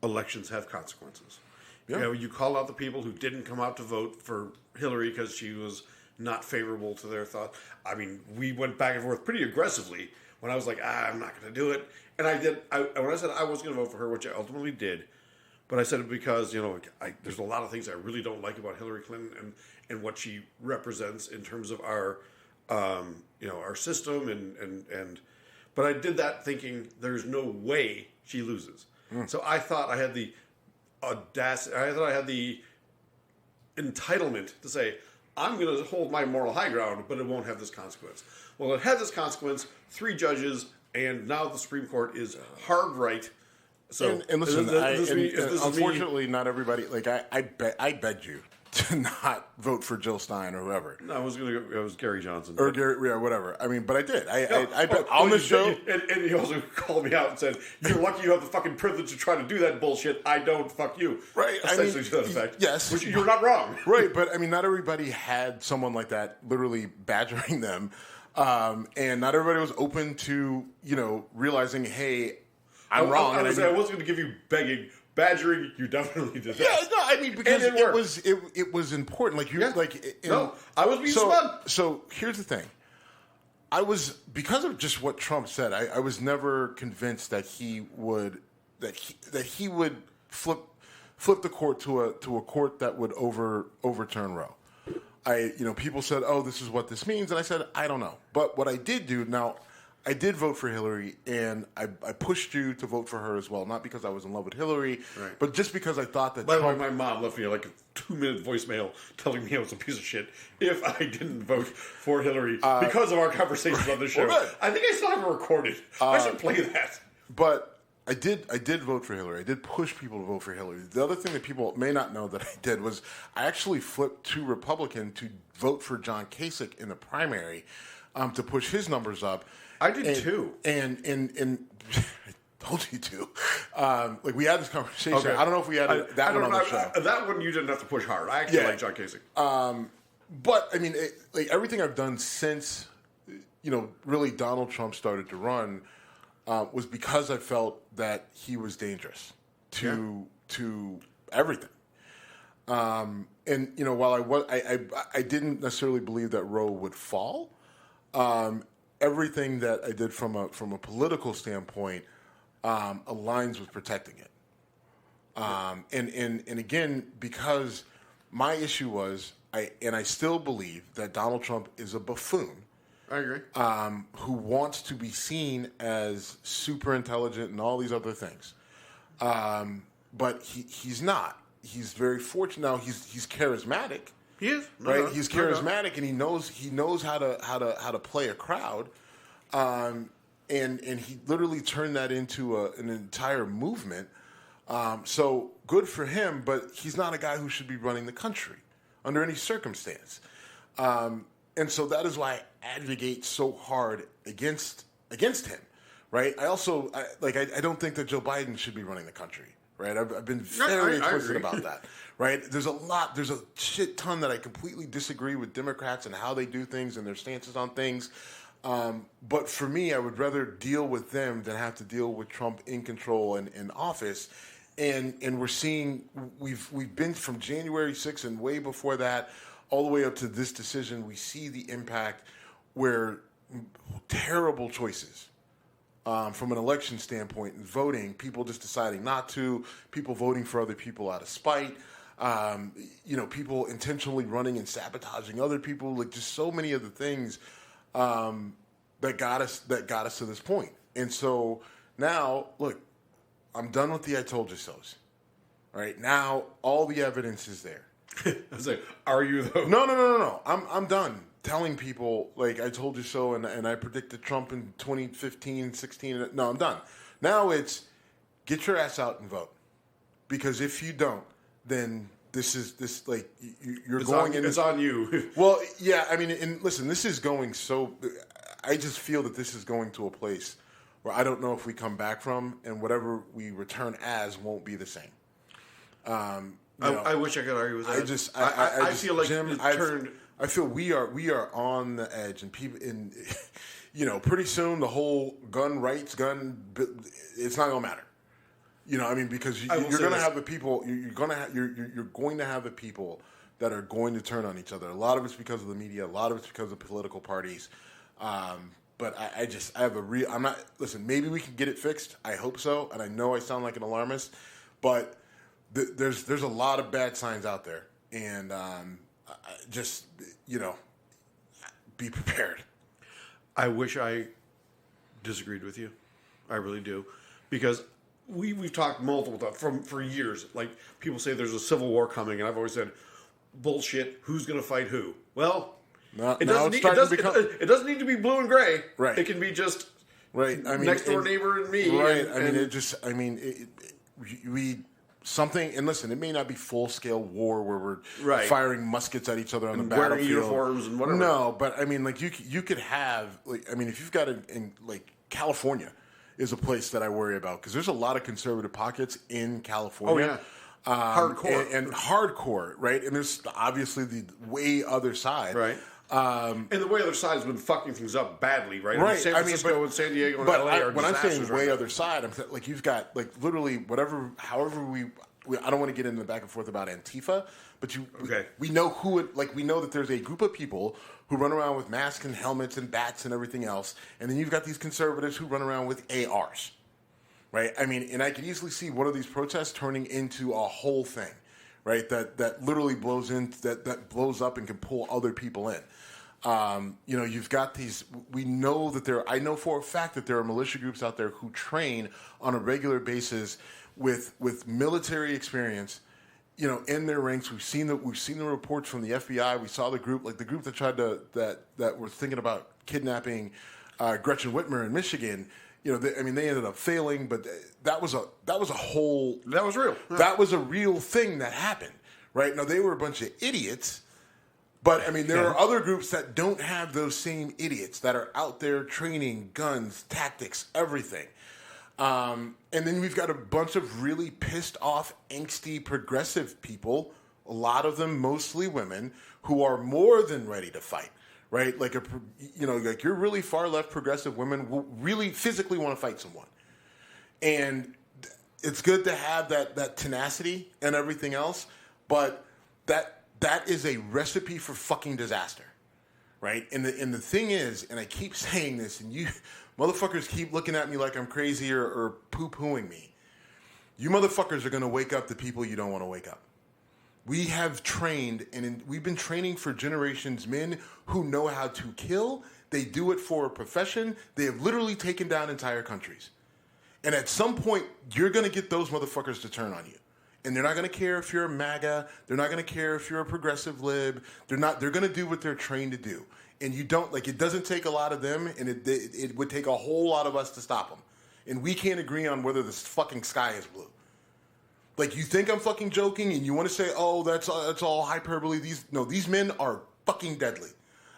B: Elections have consequences.
C: Yeah.
B: You call out the people who didn't come out to vote for Hillary because she was not favorable to their thought. I mean, we went back and forth pretty aggressively when I was like, I'm not going to do it. And I did. When I said I was going to vote for her, which I ultimately did, but I said it because, there's a lot of things I really don't like about Hillary Clinton and what she represents in terms of our, our system but I did that thinking there's no way she loses. So I thought I had the audacity, I thought I had the entitlement to say, I'm going to hold my moral high ground, but it won't have this consequence. Well, it had this consequence, 3 judges, and now the Supreme Court is hard right. So,
C: and listen, unfortunately, not everybody, I begged you to not vote for Jill Stein or whoever.
B: No, it was Gary Johnson.
C: Or Gary, yeah, whatever. I mean, but I did. I bet on the show.
B: And he also called me out and said, you're lucky you have the fucking privilege to try to do that bullshit. I don't, fuck you.
C: Right.
B: Essentially to that effect.
C: Yes.
B: Which you're not wrong.
C: Right, but I mean, not everybody had someone like that literally badgering them. And not everybody was open to, realizing, hey, I'm wrong.
B: I wasn't going to give you begging. Badgering, you definitely did that.
C: Yeah, no, I mean, because it was important. I was being smug. So here's the thing. Because of just what Trump said, I was never convinced that he would flip the court to a court that would overturn Roe. People said, "Oh, this is what this means," and I said, "I don't know." But what I did do now, I did vote for Hillary, and I pushed you to vote for her as well. Not because I was in love with Hillary,
B: right,
C: but just because I thought that.
B: By the way, my mom left me like a 2-minute voicemail telling me I was a piece of shit if I didn't vote for Hillary because of our conversations on the show.
C: Well,
B: I think I still have it recorded. I should play that.
C: But I did vote for Hillary. I did push people to vote for Hillary. The other thing that people may not know that I did was I actually flipped to Republican to vote for John Kasich in the primary to push his numbers up.
B: I did too.
C: And I told you to. We had this conversation. Okay. I don't know if we had that one on the show.
B: That one you didn't have to push hard. I actually like John Kasich.
C: But I mean, everything I've done since, really Donald Trump started to run was because I felt that he was dangerous to everything. And while I didn't necessarily believe that Roe would fall. Everything that I did from a political standpoint aligns with protecting it. And again, because my issue was, I still believe that Donald Trump is a buffoon.
B: I agree.
C: Who wants to be seen as super intelligent and all these other things. But he's not. He's very fortunate. Now he's charismatic.
B: He is
C: right. He's charismatic, and he knows how to play a crowd, and he literally turned that into an entire movement. So good for him, but he's not a guy who should be running the country under any circumstance. And so that is why I advocate so hard against him. Right. I also I don't think that Joe Biden should be running the country. Right. I've been very explicit about that. Right. There's a shit ton that I completely disagree with Democrats and how they do things and their stances on things. But for me, I would rather deal with them than have to deal with Trump in control and in office. And we're seeing we've been from January 6th and way before that all the way up to this decision. We see the impact where terrible choices. From an election standpoint and voting, people just deciding not to, people voting for other people out of spite, people intentionally running and sabotaging other people, like just so many of the things that got us to this point. And so now, look, I'm done with the I told you so's. All right, now all the evidence is there.
B: I was like, are you though?
C: No. I'm done telling people, like, I told you so, and I predicted Trump in 2015, 16. No, I'm done. Now it's get your ass out and vote. Because if you don't, then you're going in.
B: It's on you.
C: Well, yeah, I mean, and listen, this is going so. I just feel that this is going to a place where I don't know if we come back from, and whatever we return as won't be the same.
B: I wish I could argue with that.
C: I
B: feel like
C: Jim,
B: it turned.
C: I feel we are on the edge, and people pretty soon the whole it's not gonna matter. Because you're going to have the people. You're going to have the people that are going to turn on each other. A lot of it's because of the media. A lot of it's because of political parties. But I have a real. I'm not. Listen, maybe we can get it fixed. I hope so. And I know I sound like an alarmist, but there's a lot of bad signs out there, and be prepared.
B: I wish I disagreed with you. I really do, because we've talked multiple times for years. Like, people say there's a civil war coming, and I've always said, bullshit. Who's going to fight who? Well, it doesn't need to be blue and gray.
C: Right.
B: It can be just
C: right.
B: next door neighbor and me.
C: Right. Something, and listen, it may not be full-scale war where we're firing muskets at each other on the battlefield.
B: Wearing uniforms and whatever.
C: No, but you could have, if you've got California is a place that I worry about, because there's a lot of conservative pockets in California.
B: Oh, yeah. Hardcore.
C: And hardcore, right? And there's obviously the way other side.
B: Right. And the way other side has been fucking things up badly, right?
C: Right.
B: San Francisco and San Diego and LA are
C: when I'm saying way
B: right
C: other side, I'm you've got literally however we I don't want to get into the back and forth about Antifa, but we know we know that there's a group of people who run around with masks and helmets and bats and everything else, and then you've got these conservatives who run around with ARs, right? And I could easily see one of these protests turning into a whole thing, right? That literally blows up and can pull other people in. You've got these. We know that I know for a fact that there are militia groups out there who train on a regular basis with military experience, in their ranks. We've seen the reports from the FBI. We saw the group that tried that were thinking about kidnapping Gretchen Whitmer in Michigan. They ended up failing, but that was real. That was a real thing that happened, right? Now, they were a bunch of idiots. But, there are other groups that don't have those same idiots that are out there training guns, tactics, everything. And then we've got a bunch of really pissed off, angsty, progressive people, a lot of them mostly women, who are more than ready to fight, right? Like your really far left progressive women will really physically want to fight someone. And it's good to have that tenacity and everything else, but that is a recipe for fucking disaster, right? And the thing is, and I keep saying this, and you motherfuckers keep looking at me like I'm crazy or poo-pooing me. You motherfuckers are going to wake up the people you don't want to wake up. We have trained, we've been training for generations, men who know how to kill. They do it for a profession. They have literally taken down entire countries. And at some point, you're going to get those motherfuckers to turn on you. And they're not going to care if you're a MAGA. They're not going to care if you're a progressive lib. They're going to do what they're trained to do. And it doesn't take a lot of them, and it would take a whole lot of us to stop them. And we can't agree on whether the fucking sky is blue. You think I'm fucking joking, and you want to say, oh, that's all hyperbole. These men are fucking deadly.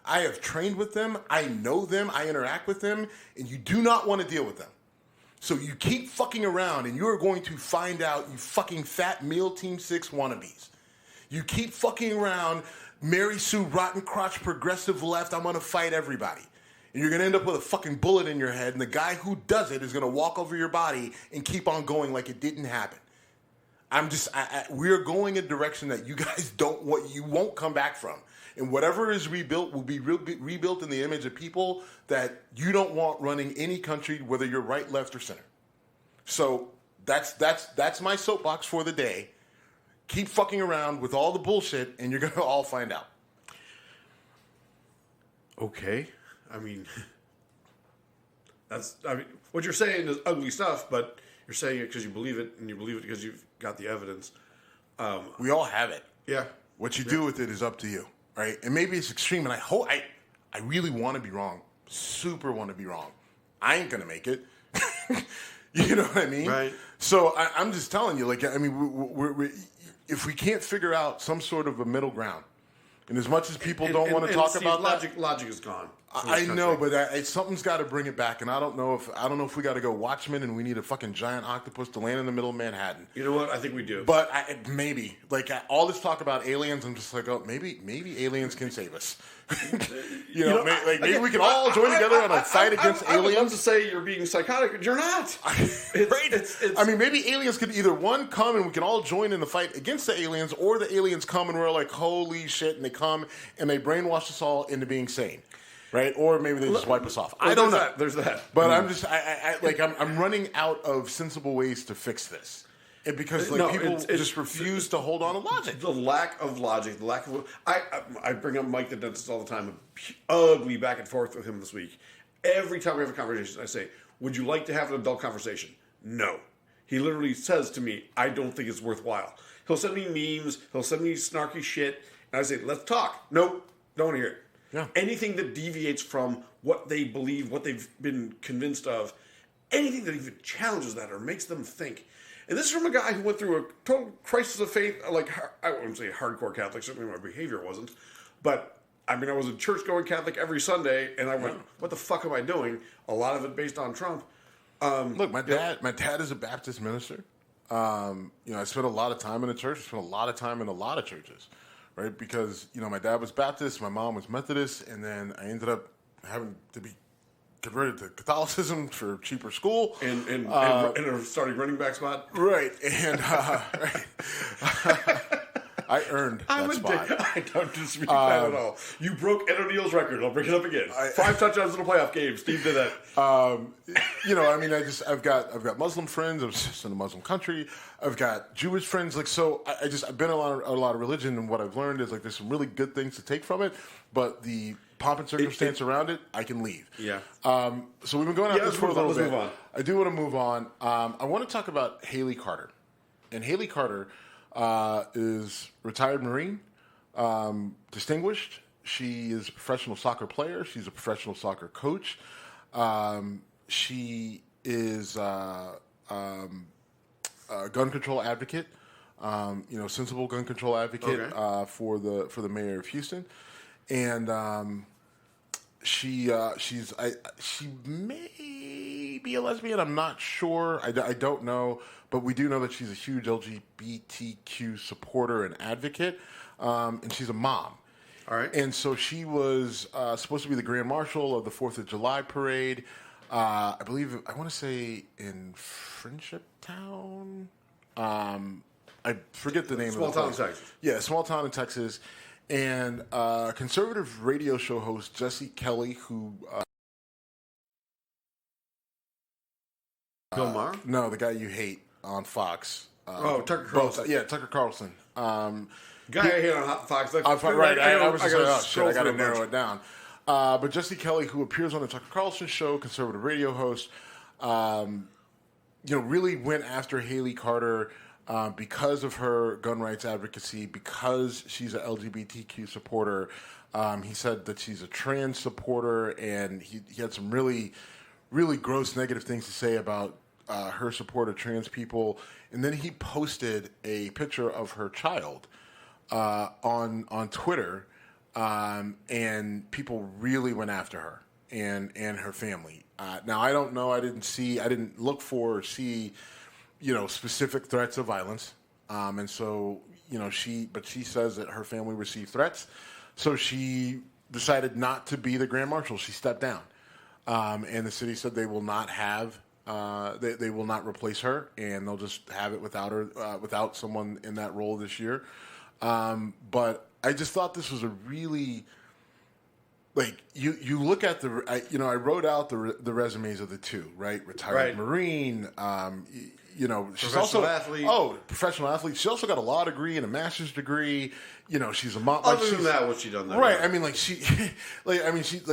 C: I have trained with them. I know them. I interact with them. And you do not want to deal with them. So you keep fucking around, and you're going to find out, you fucking fat meal Team 6 wannabes. You keep fucking around, Mary Sue Rotten Crotch Progressive Left, I'm going to fight everybody. And you're going to end up with a fucking bullet in your head, and the guy who does it is going to walk over your body and keep on going like it didn't happen. We're going a direction that you guys you won't come back from. And whatever is rebuilt will be rebuilt in the image of people that you don't want running any country, whether you're right, left, or center. So that's my soapbox for the day. Keep fucking around with all the bullshit, and you're going to all find out.
B: Okay. What you're saying is ugly stuff, but you're saying it because you believe it, and you believe it because you've got the evidence.
C: We all have it.
B: Yeah.
C: What you do with it is up to you. Right, and maybe it's extreme, and I really want to be wrong, super want to be wrong. I ain't gonna make it. You know what I mean?
B: Right.
C: So I'm just telling you, we're if we can't figure out some sort of a middle ground, and as much as people don't want to talk about
B: logic is gone.
C: I know, but something's got to bring it back, and I don't know if we got to go Watchmen and we need a fucking giant octopus to land in the middle of Manhattan.
B: You know what? I think we do.
C: But maybe all this talk about aliens, I'm just like, oh, maybe aliens can save us. Maybe we can all join together on a fight against aliens. I would love
B: to say you're being psychotic, but you're not.
C: Maybe aliens could either one come and we can all join in the fight against the aliens, or the aliens come and we're like, holy shit, and they come and they brainwash us all into being sane. Right, or maybe they just wipe us off. I don't know.
B: There's that.
C: But I'm running out of sensible ways to fix this, because people just refuse to hold on to logic.
B: The lack of logic, I bring up Mike the dentist all the time. Ugly back and forth with him this week. Every time we have a conversation, I say, "Would you like to have an adult conversation?" No. He literally says to me, "I don't think it's worthwhile." He'll send me memes. He'll send me snarky shit, and I say, "Let's talk." Nope, don't want to hear it.
C: Yeah.
B: Anything that deviates from what they believe, what they've been convinced of, anything that even challenges that or makes them think. And this is from a guy who went through a total crisis of faith, like, I wouldn't say hardcore Catholic, certainly my behavior wasn't, but I was a church-going Catholic every Sunday, and I went, what the fuck am I doing? A lot of it based on Trump.
C: Look, my dad is a Baptist minister. I spent a lot of time in the church. I spent a lot of time in a lot of churches. Right, because my dad was Baptist, my mom was Methodist, and then I ended up having to be converted to Catholicism for cheaper school,
B: and starting running back spot.
C: Right, and I earned that spot.
B: I don't dispute that at all. You broke Ed O'Neill's record. I'll bring it up again. 5 touchdowns in a playoff game. Steve did that.
C: I've got Muslim friends. I was just in a Muslim country. I've got Jewish friends. I've been a lot of religion, and what I've learned is there's some really good things to take from it, but the pomp and circumstance around it, I can leave.
B: Yeah.
C: So we've been going at this for a little bit.
B: Let's move on.
C: I do want to move on. I want to talk about Haley Carter, and Haley Carter is retired Marine, distinguished. She is a professional soccer player. She's a professional soccer coach. She is a gun control advocate. Sensible gun control advocate for the mayor of Houston, and she may be a lesbian. I'm not sure. I don't know. But we do know that she's a huge LGBTQ supporter and advocate, and she's a mom.
B: All right.
C: And so she was supposed to be the Grand Marshal of the 4th of July parade. I want to say in Friendship Town. I forget the name of the place.
B: Small town in Texas.
C: Yeah, small town in Texas. And conservative radio show host Jesse Kelly, who...
B: Bill Maher?
C: No, the guy you hate on Fox.
B: Tucker Carlson.
C: Tucker Carlson.
B: Guy I hate on Fox.
C: I was just like, oh shit, I got to narrow it down. But Jesse Kelly, who appears on the Tucker Carlson show, conservative radio host, really went after Haley Carter because of her gun rights advocacy, because she's an LGBTQ supporter. He said that she's a trans supporter, and he had some really, really gross negative things to say about her support of trans people. And then he posted a picture of her child on Twitter, and people really went after her and her family. Now, I don't know. I didn't look for or see, specific threats of violence. And so, she says that her family received threats. So she decided not to be the Grand Marshal. She stepped down. And the city said they will not have, they will not replace her, and they'll just have it without her, without someone in that role this year. But I just thought this was a really, you look at I wrote out the resumes of the two, right? Retired Marine, she's also
B: athlete.
C: Professional athlete. She also got a law degree and a master's degree. She's a mom.
B: Other than that, what's she done there?
C: Right.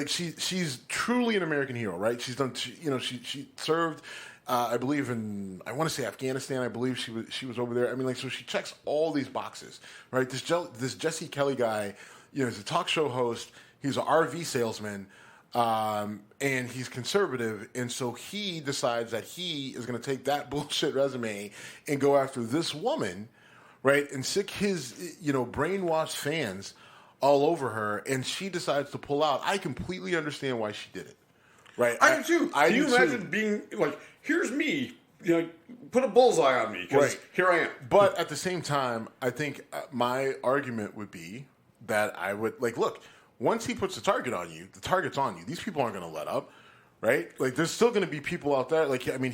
C: She's truly an American hero, right? She's done. She served. I believe I want to say Afghanistan. I believe she was over there. So she checks all these boxes, right? This Jesse Kelly guy, is a talk show host. He's an RV salesman. And he's conservative, and so he decides that he is going to take that bullshit resume and go after this woman, right, and sick his, brainwashed fans all over her, and she decides to pull out. I completely understand why she did it. Right?
B: I do too. Can you imagine being like, here's me, put a bullseye on me, because here I am.
C: But at the same time, I think my argument would be that I would, look, once he puts the target on you, the target's on you. These people aren't going to let up, right? Like, there's still going to be people out there. Like, I mean,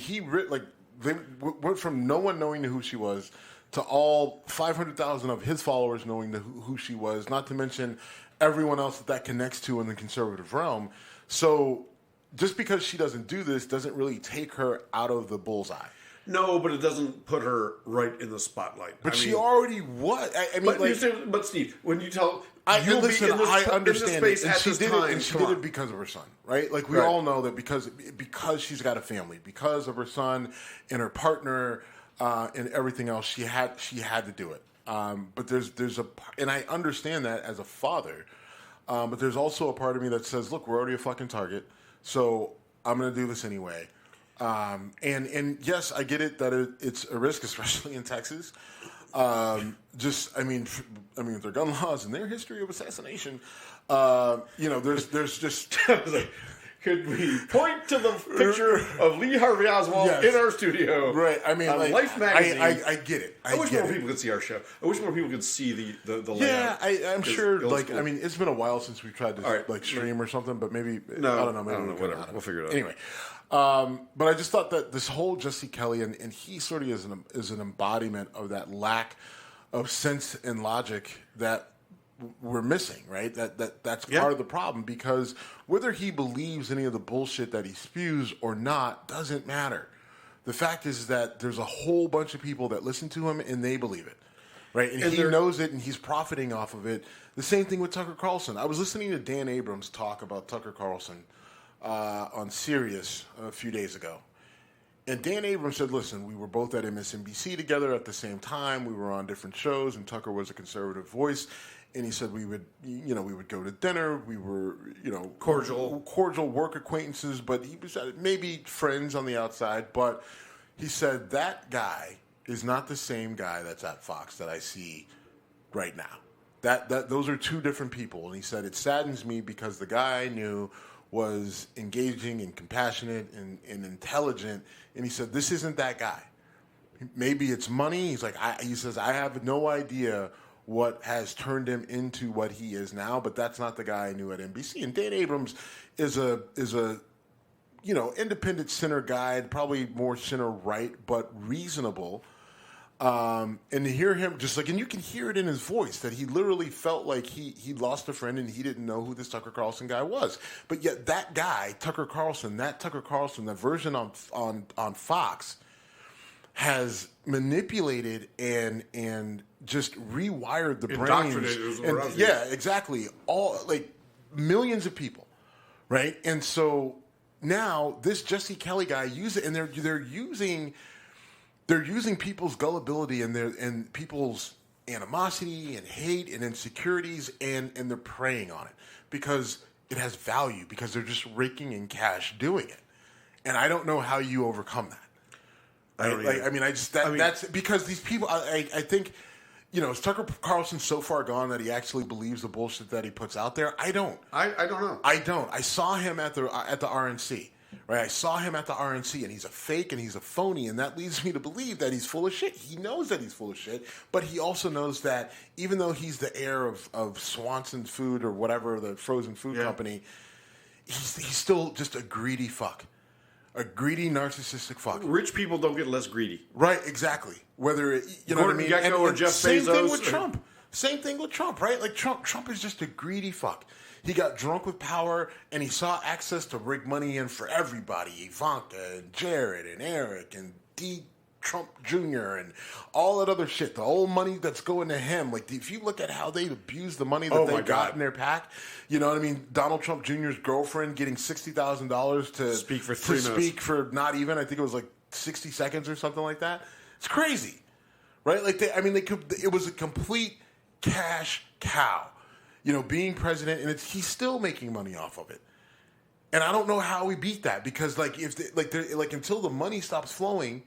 C: they went from no one knowing who she was to all 500,000 of his followers knowing who she was, not to mention everyone else that connects to in the conservative realm. So just because she doesn't do this doesn't really take her out of the bullseye.
B: No, but it doesn't put her right in the spotlight.
C: But she already was.
B: But Steve, when you tell...
C: I understand it. And she did it because of her son, right? Like, we all know that because she's got a family, because of her son and her partner and everything else, she had to do it. But there's and I understand that as a father, but there's also a part of me that says, look, we're already a fucking target, so I'm going to do this anyway. And yes, I get it that it's a risk, especially in Texas. With their gun laws and their history of assassination, there's just.
B: Could we point to the picture of Lee Harvey Oswald in our studio?
C: Right. I mean,
B: Life magazine.
C: I get it.
B: I wish more people could see our show. I wish more people could see the layout.
C: Yeah, I'm sure. Cool. It's been a while since we tried to stream or something, but maybe I don't know.
B: Whatever. We'll figure it out.
C: Anyway, but I just thought that this whole Jesse Kelly and he sort of is an embodiment of that lack of sense and logic that we're missing, right? That's part of the problem, because whether he believes any of the bullshit that he spews or not doesn't matter. The fact is that there's a whole bunch of people that listen to him and they believe it, right? And he knows it and he's profiting off of it. The same thing with Tucker Carlson. I was listening to Dan Abrams talk about Tucker Carlson on Sirius a few days ago. And Dan Abrams said, listen, we were both at MSNBC together at the same time. We were on different shows, and Tucker was a conservative voice. And he said we would go to dinner. We were, cordial work acquaintances, but he was maybe friends on the outside. But he said that guy is not the same guy that's at Fox that I see right now. That those are two different people. And he said it saddens me because the guy I knew was engaging and compassionate and intelligent. And he said this isn't that guy. Maybe it's money. He's like, he says I have no idea what has turned him into what he is now, but that's not the guy I knew at NBC. And Dan Abrams is a independent center guy, probably more center right, but reasonable. And to hear him and you can hear it in his voice that he literally felt like he lost a friend and he didn't know who this Tucker Carlson guy was. But yet that guy, Tucker Carlson, the version on Fox, has manipulated and just rewired the brains. Exactly. All millions of people, right? And so now this Jesse Kelly guy use it, and they're using people's gullibility and people's animosity and hate and insecurities, and they're preying on it because it has value, because they're just raking in cash doing it. And I don't know how you overcome that. That's because these people. I think, is Tucker Carlson so far gone that he actually believes the bullshit that he puts out there? I don't.
B: I don't know.
C: I don't. I saw him at the RNC. Right, I saw him at the RNC, and he's a fake and he's a phony, and that leads me to believe that he's full of shit. He knows that he's full of shit, but he also knows that even though he's the heir of Swanson Food or whatever, the frozen food company, he's still just a greedy fuck. A greedy, narcissistic fuck.
B: Rich people don't get less greedy.
C: Right, exactly. Whether you know
B: Gordon
C: what I mean.
B: Gekko or Jeff
C: same
B: Bezos.
C: Same thing with Trump, right? Like Trump is just a greedy fuck. He got drunk with power, and he saw access to rig money in for everybody: Ivanka and Jared and Eric and D. Trump Jr. and all that other shit. The old money that's going to him. Like, if you look at how they abuse the money that they got in their pack, you know what I mean? Donald Trump Jr.'s girlfriend getting $60,000 to
B: speak for 3 minutes.
C: Speak for not even. I think it was like 60 seconds or something like that. It's crazy, right? Like it was a complete cash cow. Being president, and he's still making money off of it. And I don't know how we beat that, because until the money stops flowing,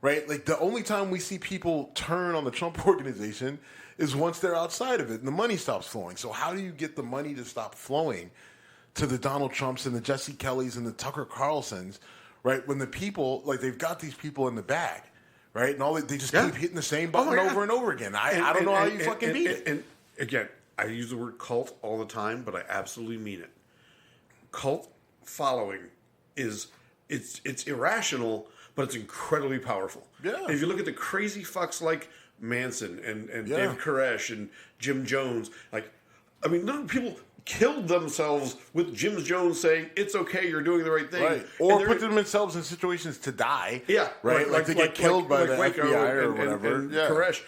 C: right? Like, the only time we see people turn on the Trump organization is once they're outside of it and the money stops flowing. So how do you get the money to stop flowing to the Donald Trumps and the Jesse Kellys and the Tucker Carlsons, right? When the people, like, they've got these people in the bag, right? And they just keep hitting the same button over and over again. I don't know how you fucking beat it.
B: And again, I use the word cult all the time, but I absolutely mean it. Cult following it's irrational, but it's incredibly powerful.
C: Yeah.
B: If you look at the crazy fucks like Manson and David Koresh and Jim Jones, people killed themselves with Jim Jones saying, it's okay, you're doing the right thing.
C: Right. Or put themselves in situations to die.
B: Yeah.
C: Right? Like to get killed by the FBI or whatever.
B: And Koresh.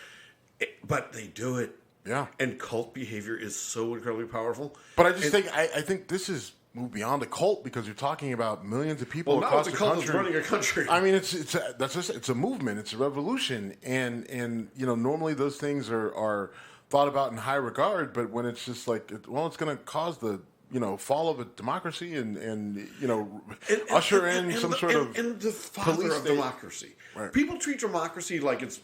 B: But they do it.
C: Yeah.
B: And cult behavior is so incredibly powerful.
C: But I just think this is moved beyond a cult because you're talking about millions of people across the country.
B: Well, now it's a cult that's running a country.
C: I mean, it's a movement. It's a revolution. And normally those things are thought about in high regard, but when it's just like, it's going to cause the fall of a democracy and usher in some sort of
B: and the father of democracy. Right. People treat democracy like it's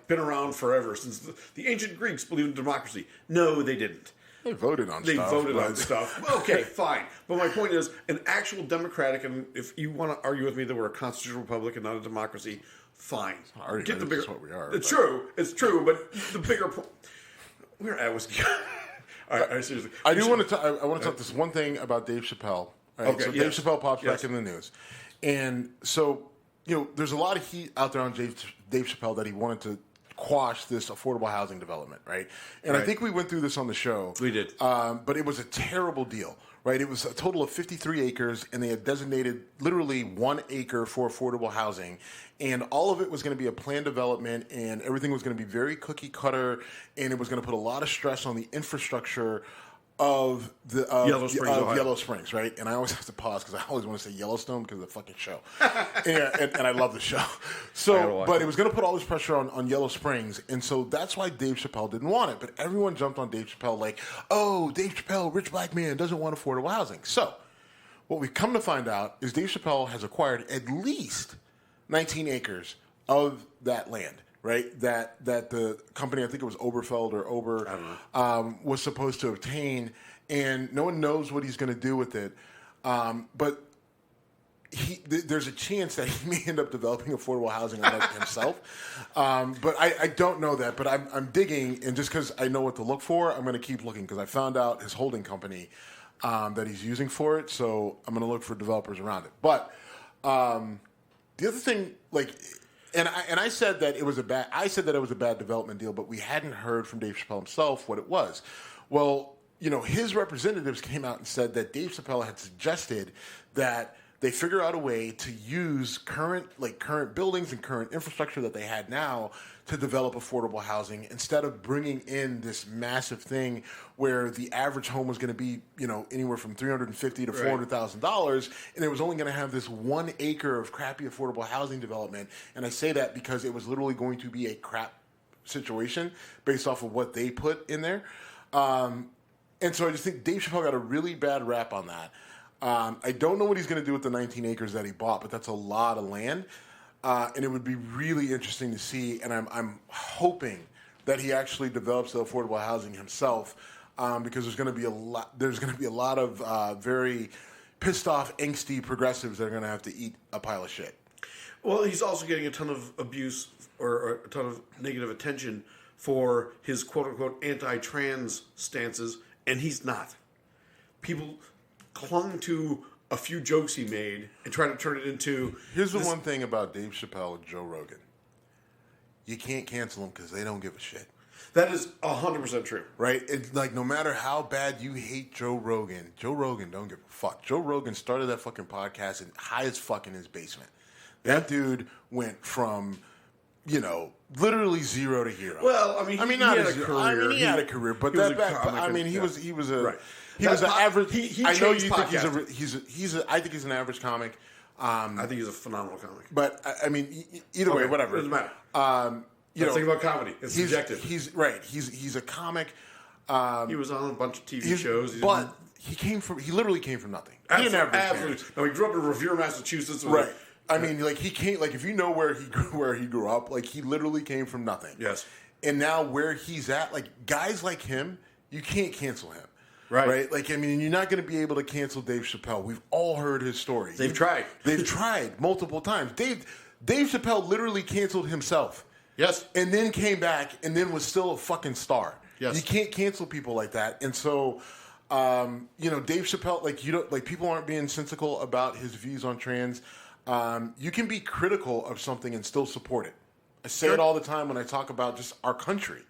B: been around forever since the ancient Greeks believed in democracy. No, they didn't.
C: They voted on
B: stuff. Okay, fine. But my point is, an actual democratic, and if you want to argue with me that we're a constitutional republic and not a democracy, fine.
C: Get the bigger. That's what we are.
B: It's true. It's true. But the bigger point. We're at whiskey. All right, seriously.
C: I want to talk this one thing about Dave Chappelle. Right? Okay, so Dave Chappelle pops back in the news. And so, there's a lot of heat out there on Dave Chappelle that he wanted to quash this affordable housing development, right? And I think we went through this on the show.
B: We did.
C: But it was a terrible deal, right? It was a total of 53 acres, and they had designated literally 1 acre for affordable housing. And all of it was going to be a planned development, and everything was going to be very cookie cutter, and it was going to put a lot of stress on the infrastructure of Yellow Springs, right? And I always have to pause because I always want to say Yellowstone because of the fucking show. and I love the show. So, but it was going to put all this pressure on Yellow Springs, and so that's why Dave Chappelle didn't want it. But everyone jumped on Dave Chappelle like, oh, Dave Chappelle, rich black man, doesn't want affordable housing. So what we've come to find out is Dave Chappelle has acquired at least 19 acres of that land. Right, that the company, I think it was Oberfeld or Ober, was supposed to obtain, and no one knows what he's going to do with it. But there's a chance that he may end up developing affordable housing on it himself. But I don't know that. But I'm digging, and just because I know what to look for, I'm going to keep looking because I found out his holding company that he's using for it. So I'm going to look for developers around it. But the other thing, And I said that it was a bad development deal, but we hadn't heard from Dave Chappelle himself what it was. Well, his representatives came out and said that Dave Chappelle had suggested that they figure out a way to use current buildings and current infrastructure that they had now to develop affordable housing instead of bringing in this massive thing where the average home was going to be, anywhere from $350,000 to $400,000, and it was only going to have this 1 acre of crappy affordable housing development. And I say that because it was literally going to be a crap situation based off of what they put in there. And so I just think Dave Chappelle got a really bad rap on that. I don't know what he's going to do with the 19 acres that he bought, but that's a lot of land. And it would be really interesting to see, and I'm hoping that he actually develops the affordable housing himself, because there's going to be a lot of very pissed off, angsty progressives that are going to have to eat a pile of shit.
B: Well, he's also getting a ton of abuse or a ton of negative attention for his quote unquote anti-trans stances, and he's not. People clung to a few jokes he made and tried to turn it into...
C: Here's the one thing about Dave Chappelle and Joe Rogan. You can't cancel them because they don't give a shit.
B: That is 100% true.
C: Right? It's like no matter how bad you hate Joe Rogan don't give a fuck. Joe Rogan started that fucking podcast and high as fuck in his basement. That dude went from, literally zero to hero.
B: Well, he had a career.
C: He had a career, but he was an average. I know you think I think he's an average comic.
B: I think he's a phenomenal comic.
C: But either way, whatever.
B: It doesn't matter. Let's think about comedy. It's subjective.
C: He's right. He's a comic.
B: He was on a bunch of TV shows.
C: But he literally came from nothing. He didn't
B: absolutely. Now, he grew up in Revere, Massachusetts. Right.
C: I mean, like he came. Like if you know where he grew up, like he literally came from nothing.
B: Yes.
C: And now where he's at, like guys like him, you can't cancel him.
B: Right.
C: Like, I mean, you're not going to be able to cancel Dave Chappelle. We've all heard his story.
B: They've tried.
C: They've tried multiple times. Dave Chappelle literally canceled himself.
B: Yes.
C: And then came back and then was still a fucking star.
B: Yes.
C: You can't cancel people like that. And so, Dave Chappelle, like, you don't, like, people aren't being sensical about his views on trans. You can be critical of something and still support it. I say it all the time when I talk about just our country.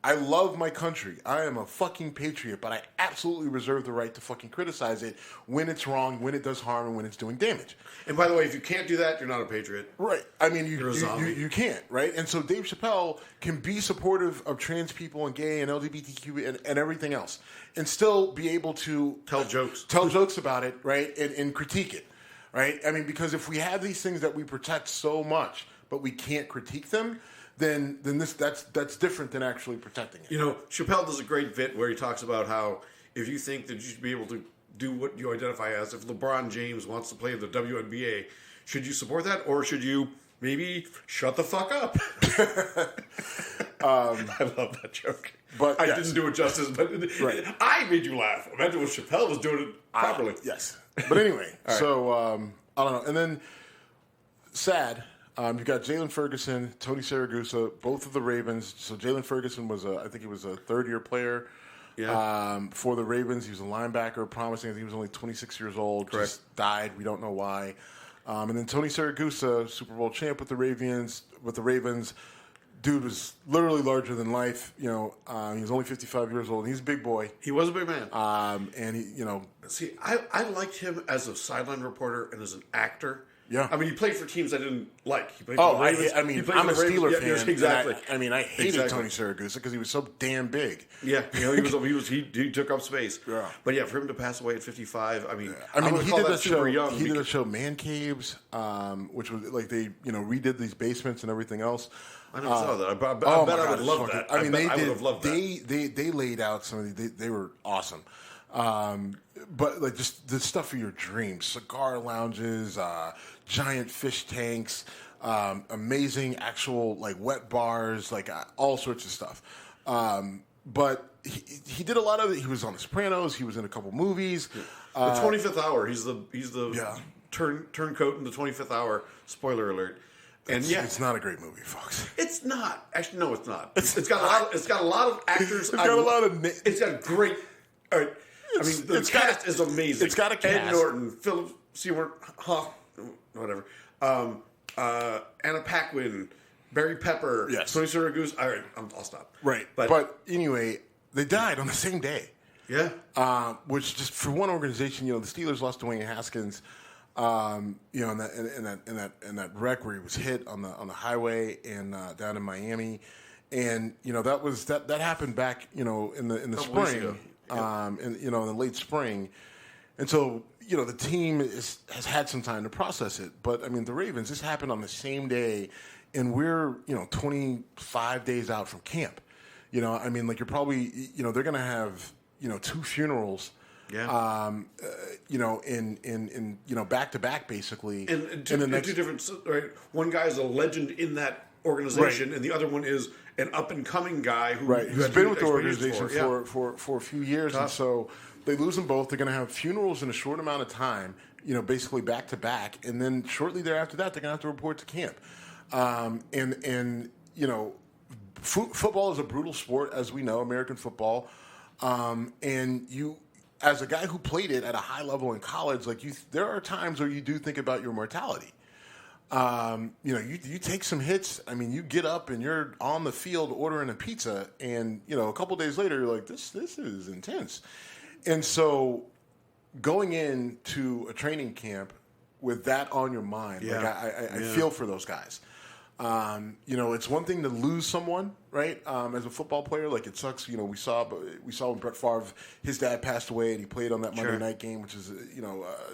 C: I love my country. I am a fucking patriot, but I absolutely reserve the right to fucking criticize it when it's wrong, when it does harm, and when it's doing damage.
B: And by the way, if you can't do that, you're not a patriot.
C: Right. I mean,
B: You're a zombie.
C: you can't, right? And so Dave Chappelle can be supportive of trans people and gay and LGBTQ and everything else and still be able to
B: Tell jokes.
C: Tell jokes about it, right? And critique it, right? I mean, because if we have these things that we protect so much, but we can't critique them, then that's different than actually protecting it.
B: You know, Chappelle does a great bit where he talks about how if you think that you should be able to do what you identify as, if LeBron James wants to play in the WNBA, should you support that or should you maybe shut the fuck up? I love that joke.
C: But
B: I
C: yes.
B: didn't do it justice, but
C: Right.
B: I made you laugh. Imagine if Chappelle was doing it properly.
C: Yes. But anyway,
B: right.
C: so I don't know. And then sad. You've got Jalen Ferguson, Tony Siragusa, both of the Ravens. So Jalen Ferguson was I think he was a third-year player for the Ravens. He was a linebacker, promising. I think he was only 26 years old.
B: Correct.
C: Just died. We don't know why. And then Tony Siragusa, Super Bowl champ with the Ravens. Dude was literally larger than life. You know, he was only 55 years old. He's a big boy.
B: He was a big man.
C: And he, you know,
B: See, I liked him as a sideline reporter and as an actor.
C: Yeah.
B: I mean, he played for teams I didn't like. He played
C: Oh,
B: for the Ravens.
C: I mean,
B: He played
C: I'm
B: for
C: a
B: the Ravens.
C: Steeler
B: Yeah,
C: fan.
B: yes, exactly.
C: I hated
B: Exactly.
C: Tony Siragusa because he was so damn big.
B: Yeah, you know, he took up space.
C: Yeah.
B: But yeah, for him to pass away at 55, I mean,
C: He did that show.
B: young.
C: He did a show, Man Caves, which was like they, redid these basements and everything else.
B: I never saw that. I bet
C: Oh my
B: I
C: God,
B: would
C: it's
B: love
C: fucking-
B: that.
C: I mean,
B: I would have loved that.
C: They laid out some of these. They were awesome. But like just the stuff of your dreams, cigar lounges, giant fish tanks, amazing actual like wet bars, like all sorts of stuff. But he did a lot of it. He was on The Sopranos. He was in a couple movies.
B: The 25th Hour. He's the turncoat in the 25th Hour. Spoiler alert. And
C: it's not a great movie, folks.
B: It's not. Actually, no, it's not. It's got a lot of actors.
C: It's got a lot of.
B: It's got great. I mean, the cast is amazing.
C: It's got a cast.
B: Ed Norton, Philip Seymour Hoff, whatever. Anna Paquin, Barry Pepper,
C: Yes.
B: Tony Siragusa. All right, I'll stop.
C: Right. But anyway, they died on the same day.
B: Yeah.
C: Which just for one organization, the Steelers lost Dwayne Haskins, in that wreck where he was hit on the highway and down in Miami, and that happened back in the spring, in the late spring, and so the team has had some time to process it. But I mean, the Ravens, this happened on the same day, and we're 25 days out from camp. I mean, like you're probably they're gonna have 2 funerals.
B: Yeah.
C: In back to back basically.
B: And two different, right? One guy is a legend in that organization,
C: Right.
B: and the other one is an up and coming guy
C: who's
B: had
C: been with the
B: experience
C: organization for a few years,
B: Tough.
C: and so they lose them both. They're going to have funerals in a short amount of time, basically back to back, and then shortly thereafter that they're going to have to report to camp. Football is a brutal sport, as we know, American football, and you. As a guy who played it at a high level in college, there are times where you do think about your mortality. You take some hits. I mean, you get up and you're on the field ordering a pizza, and a couple days later you're like, this is intense. And so, going into a training camp with that on your mind, I feel for those guys. It's one thing to lose someone, right? As a football player, like it sucks. We saw when Brett Favre, his dad passed away, and he played on that Monday night game, which is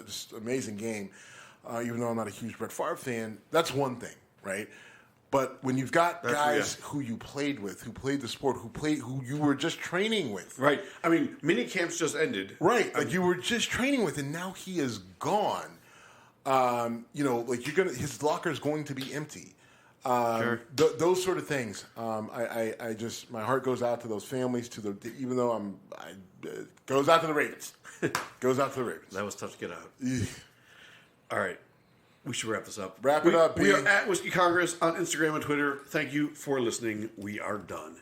C: just an amazing game. Even though I'm not a huge Brett Favre fan, that's one thing, right? But when you've got guys who you played with, who played the sport, who you were just training with,
B: right? I mean, mini camps just ended,
C: right? Like you were just training with, and now he is gone. Like his locker is going to be empty.
B: Sure.
C: Those sort of things. I just my heart goes out to those families. Even though goes out to the Ravens. Goes out to the Ravens.
B: That was tough to get out. All right. We should wrap this up.
C: Wrap it up,
B: We
C: B.
B: are at Whiskey Congress on Instagram and Twitter. Thank you for listening. We are done.